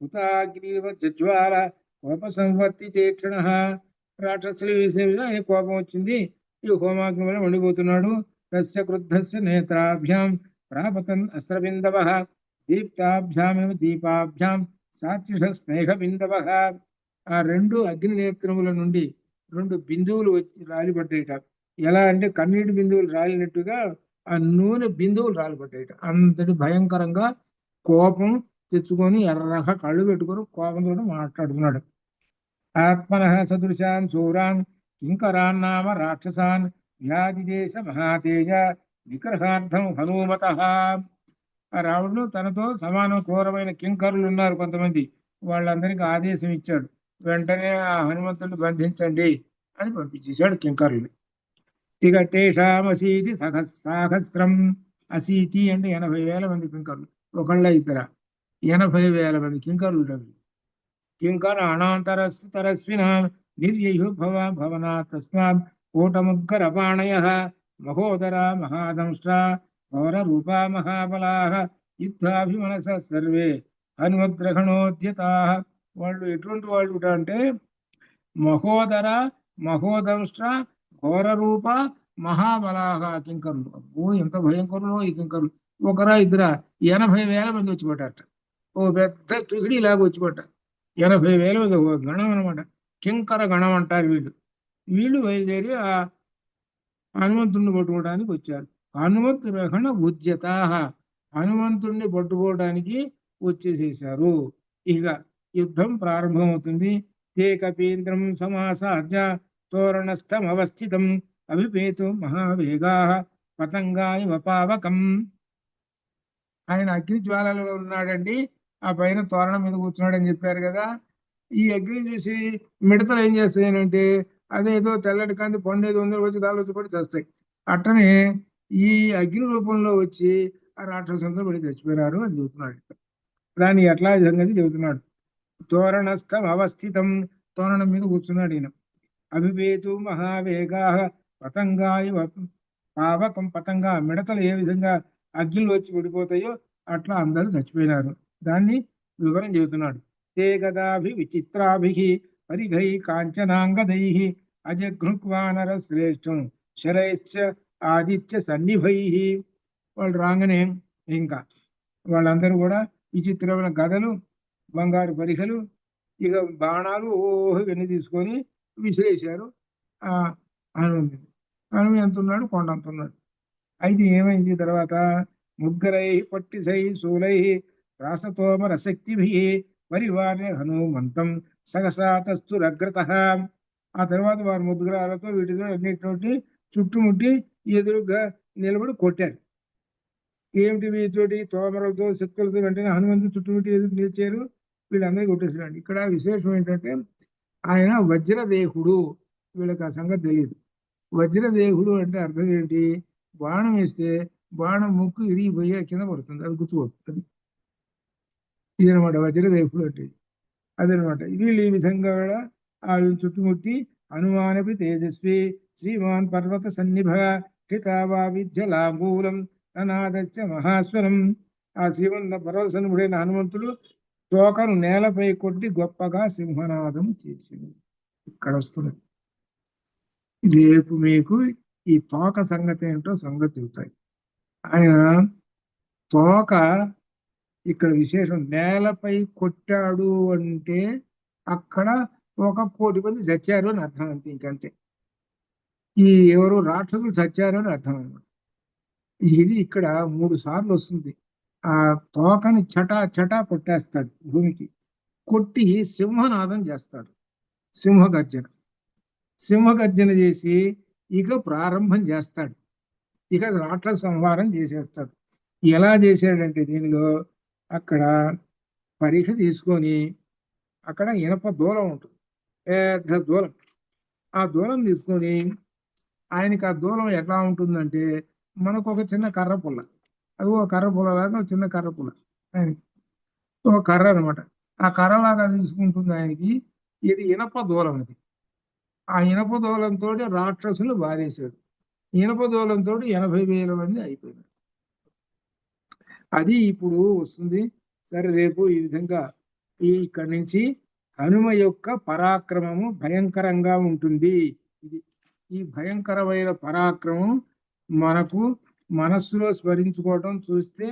హుతాగ్రీవ జజ్వాల కోప సంవర్తి తీక్షణ. రాక్షసుల విషయంలో ఆయన కోపం వచ్చింది. ఈ హోమాగ్ని వల్ల మండిపోతున్నాడు. తస్య క్రుద్ధస్య నేత్రాభ్యాం ప్రాపతన్ అస్త్రబిందవ దీప్తాభ్యామేవ దీపాభ్యాం సాత్విష స్నేహ బిందవ. ఆ రెండు అగ్ని నేత్రముల నుండి రెండు బిందువులు వచ్చి రాలిపడ్డాయిట. ఎలా అంటే కన్నీటి బిందువులు రాలినట్టుగా ఆ నూనె బిందువులు రాలిపడ్డాయిట. అంతటి భయంకరంగా కోపం తెచ్చుకొని ఎర్రగా కళ్ళు పెట్టుకొని కోపంతో మాట్లాడుతున్నాడు. ఆత్మన సదృశాన్ శూరాన్ కింకరాన్నామ రాక్షసాన్ వ్యాధిదేశ మహాతేజ విగ్రహార్థం హనుమత. ఆ రావణుడు తనతో సమాన క్రూరమైన కింకరులు ఉన్నారు కొంతమంది, వాళ్ళందరికీ ఆదేశం ఇచ్చాడు, వెంటనే ఆ హనుమంతుడిని బంధించండి అని పంపించేశాడు కింకరులు. ఇక తేషామసీతి సహస్రం. అసీతి అంటే 80,000 మంది కింకరులు, ఒకళ్ళ ఇద్దర 80,000 మంది కింకరులు. కింకర అనాంతరస్విన నిర్యయు భవనా తస్మాత్ కూటముగ్గరపాణయ మహోదర మహాదంష్ట్ర ఘోర రూపా మహాబలాః యుద్ధాభిమనస సర్వే హనుమద్గ్రహణోద్యతా. వాళ్ళు ఎటువంటి వాళ్ళు అంటే మహోదర మహోదంష్ట్ర ఘోర రూప మహాబలాహ కింకరులు. అబ్బో ఎంత భయంకరులో ఈ కింకరులు. ఒకరా ఇద్దరా 80,000 మంది వచ్చి పడ్డారట. ఓ పెద్ద తుగిడి లాగా వచ్చి పడ్డారు. 80,000 మంది గణం అనమాట. కింకర గణం అంటారు వీళ్ళు. వీళ్ళు బయలుదేరి ఆ హనుమంతుడిని పట్టుకోవడానికి వచ్చారు. హనుమత్ గ్రహణ ఉద్యత, హనుమంతుడిని పట్టుకోవడానికి వచ్చేసేసారు. ఇక యుద్ధం ప్రారంభమవుతుంది. తే కపీంద్రం సమాసాద్య తోరణస్థం అవస్థితం అభిపేతు మహావేగా పతంగాయ వపావకం. ఆయన అగ్ని జ్వాలలో ఉన్నాడండి, ఆ పైన తోరణం మీద కూర్చున్నాడని చెప్పారు కదా. ఈ అగ్ని చూసి మిడతలు ఏం చేస్తాయనంటే అదేదో తెల్లటి కంది పండేది వందలు వచ్చి దాని వచ్చి పడి చేస్తాయి. అట్టనే ఈ అగ్ని రూపంలో వచ్చి ఆ రాక్షసులతో పడి చచ్చిపోయారు అని చెబుతున్నాడు. దాన్ని ఎట్లా సంగతి చెబుతున్నాడు. తోరణస్థం అవస్థితం, తోరణం మీద కూర్చున్నాడు ఈయన. అభిపేతు మహావేగా పతంగాయ పావకం. పతంగా మిడతలు ఏ విధంగా అగ్నిలో వచ్చి విడిపోతాయో అట్లా అందరూ చచ్చిపోయినారు. దాన్ని వివరం చెబుతున్నాడు. తే గదాభి విచిత్రాభి పరిఘై కాంచనాంగదై అజఘృక్వానర శ్రేష్టం శరైశ్చ ఆదిత్య సన్నిభై. వాళ్ళు రాగానే ఇంకా వాళ్ళందరూ కూడా విచిత్రమైన గదలు, బంగారు పరికలు, ఇక బాణాలు ఓహో ఇవన్నీ తీసుకొని విసిరేశారు. ఆ హనుమ హనుమ ఎంత ఉన్నాడు? కొండ అంత ఉన్నాడు. అయితే ఏమైంది తర్వాత? ముగ్గురై పట్టిసై శూలై రాసతోమ రసక్తిభి పరివార్య హనుమంతం సగసాతస్థురగ్రత. ఆ తర్వాత వారు ముద్దురాలతో వీటితో అన్నిటి చుట్టుముట్టి ఎదురుగా నిలబడి కొట్టారు. ఏమిటి వీటితోటి? తోమరలతో, శక్తులతో. వెంటనే హనుమంతుడు చుట్టుముట్టి ఎదురు నిలిచారు. వీళ్ళందరికీ కొట్టేసినాడు. ఇక్కడ విశేషం ఏంటంటే ఆయన వజ్రదేహుడు. వీళ్ళకి ఆ సంగతి తెలియదు. వజ్రదేహుడు అంటే అర్థం ఏంటి? బాణం వేస్తే బాణం ముక్కు ఇరిగిపోయి కింద పడుతుంది, అది గుర్తుపడుతుంది. ఇదనమాట వజ్రదేహుడు అంటే. అదనమాట. వీళ్ళు ఈ విధంగా కూడా ఆ చుట్టుముట్టి హనుమానపి తేజస్వి శ్రీమాన్ పర్వత సన్నిభ హితావా విద్యలాంబూలం అనాదచ్చ మహాస్వరం. ఆ శ్రీమన్ పర్వత సన్నిభుడైన హనుమంతుడు తోకను నేలపై కొట్టి గొప్పగా సింహనాదం చేసింది. ఇక్కడ వస్తుంది. రేపు మీకు ఈ తోక సంగతి ఏంటో సంగతి చెబుతాయి. ఆయన తోక ఇక్కడ విశేషం. నేలపై కొట్టాడు అంటే అక్కడ 1,00,00,000 మంది చచ్చారు అని అర్థం, అంతే, ఇంకంతే. ఈ ఎవరు రాక్షసులు చచ్చారు అని అర్థం అనమాట. ఇది ఇక్కడ 3 సార్లు వస్తుంది. ఆ తోకని చటా చటా కొట్టేస్తాడు భూమికి. కొట్టి సింహనాదం చేస్తాడు, సింహగర్జన. సింహగర్జన చేసి ఇక ప్రారంభం చేస్తాడు. ఇక రాక్షస సంహారం చేసేస్తాడు. ఎలా చేశాడంటే దీనిలో అక్కడ పరిఖ తీసుకొని అక్కడ ఇనప దూలం ఉంటుంది, పెద్ద దూలం. ఆ దూలం తీసుకొని ఆయనకి ఆ దూలం ఎట్లా ఉంటుందంటే మనకు ఒక చిన్న కర్ర పుల్ల, అది ఒక కర్ర పుల్ల లాగా ఒక చిన్న కర్ర పుల్ల ఆయనకి, ఒక కర్ర అనమాట. ఆ కర్ర లాగా తీసుకుంటుంది ఆయనకి. ఇది ఇనప దూలం. అది ఆ ఇనప దూలంతో రాక్షసులు బాధేశాడు. ఇనప దూలంతో 80,000 మంది అయిపోయినారు. అది ఇప్పుడు వస్తుంది. సరే, రేపు ఈ విధంగా ఇక్కడి నుంచి హనుమ యొక్క పరాక్రమము భయంకరంగా ఉంటుంది. ఇది ఈ భయంకరమైన పరాక్రమం మనకు మనస్సులో స్మరించుకోవడం చూస్తే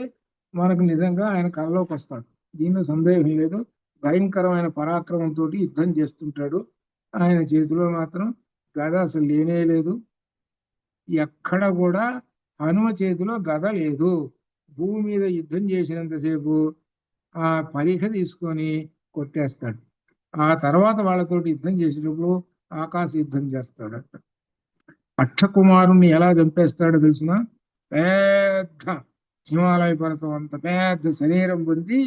మనకు నిజంగా ఆయన కళ్ళలోకి వస్తాడు, దీనిలో సందేహం లేదు. భయంకరమైన పరాక్రమంతో యుద్ధం చేస్తుంటాడు. ఆయన చేతిలో మాత్రం గద అసలు లేనే లేదు. ఎక్కడ కూడా హనుమ చేతిలో గద లేదు. భూమి మీద యుద్ధం చేసినంతసేపు ఆ పరిఖ తీసుకొని కొట్టేస్తాడు. ఆ తర్వాత వాళ్ళతోటి యుద్ధం చేసేటప్పుడు ఆకాశ యుద్ధం చేస్తాడు. అక్షకుమారుణ్ణి ఎలా చంపేస్తాడో తెలిసిన? పెద్ద హిమాలయ పర్వతం అంత పెద్ద శరీరం పొంది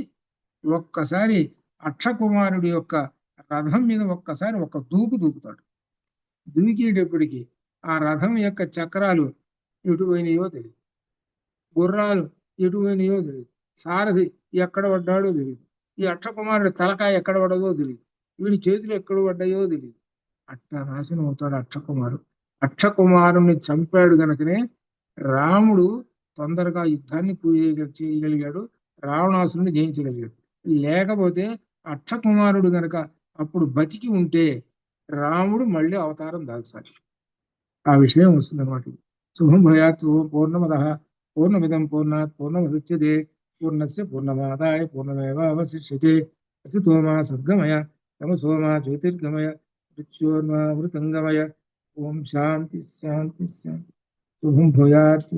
ఒక్కసారి అక్షకుమారుడి యొక్క రథం మీద ఒక్కసారి ఒక దూకుతాడు. దూకేటప్పటికి ఆ రథం యొక్క చక్రాలు ఎటు పోయినాయో తెలియదు, గుర్రాలు ఎటు పోయినాయో తెలియదు, సారథి ఎక్కడ పడ్డాడో తెలియదు, ఈ అక్షకుమారుడి తలకాయ ఎక్కడ పడదో తెలియదు, వీడి చేతులు ఎక్కడ పడ్డాయో తెలియదు. అట్లా నాశనం అవుతాడు అక్షకుమారుడు. అక్షకుమారుణ్ణి చంపాడు గనుకనే రాముడు తొందరగా యుద్ధాన్ని చేయగలిగాడు, రావణాసురుని జయించగలిగాడు. లేకపోతే అక్షకుమారుడు గనక అప్పుడు బతికి ఉంటే రాముడు మళ్ళీ అవతారం దాల్చాలి. ఆ విషయం వస్తుంది అన్నమాట. శుభం భయాత్. పూర్ణమద పూర్ణమిదం పూర్ణాత్ పూర్ణముదచ్యతే పూర్ణస్య పూర్ణమాదాయ పూర్ణమేవావశిష్యతే. అసితో మా సద్గమయ తమసో మా జ్యోతిర్గమయ మృత్యోర్మా మృతంగమయ. ఓం శాంతి శాంతి శాంతి. శుభం భూయాత్.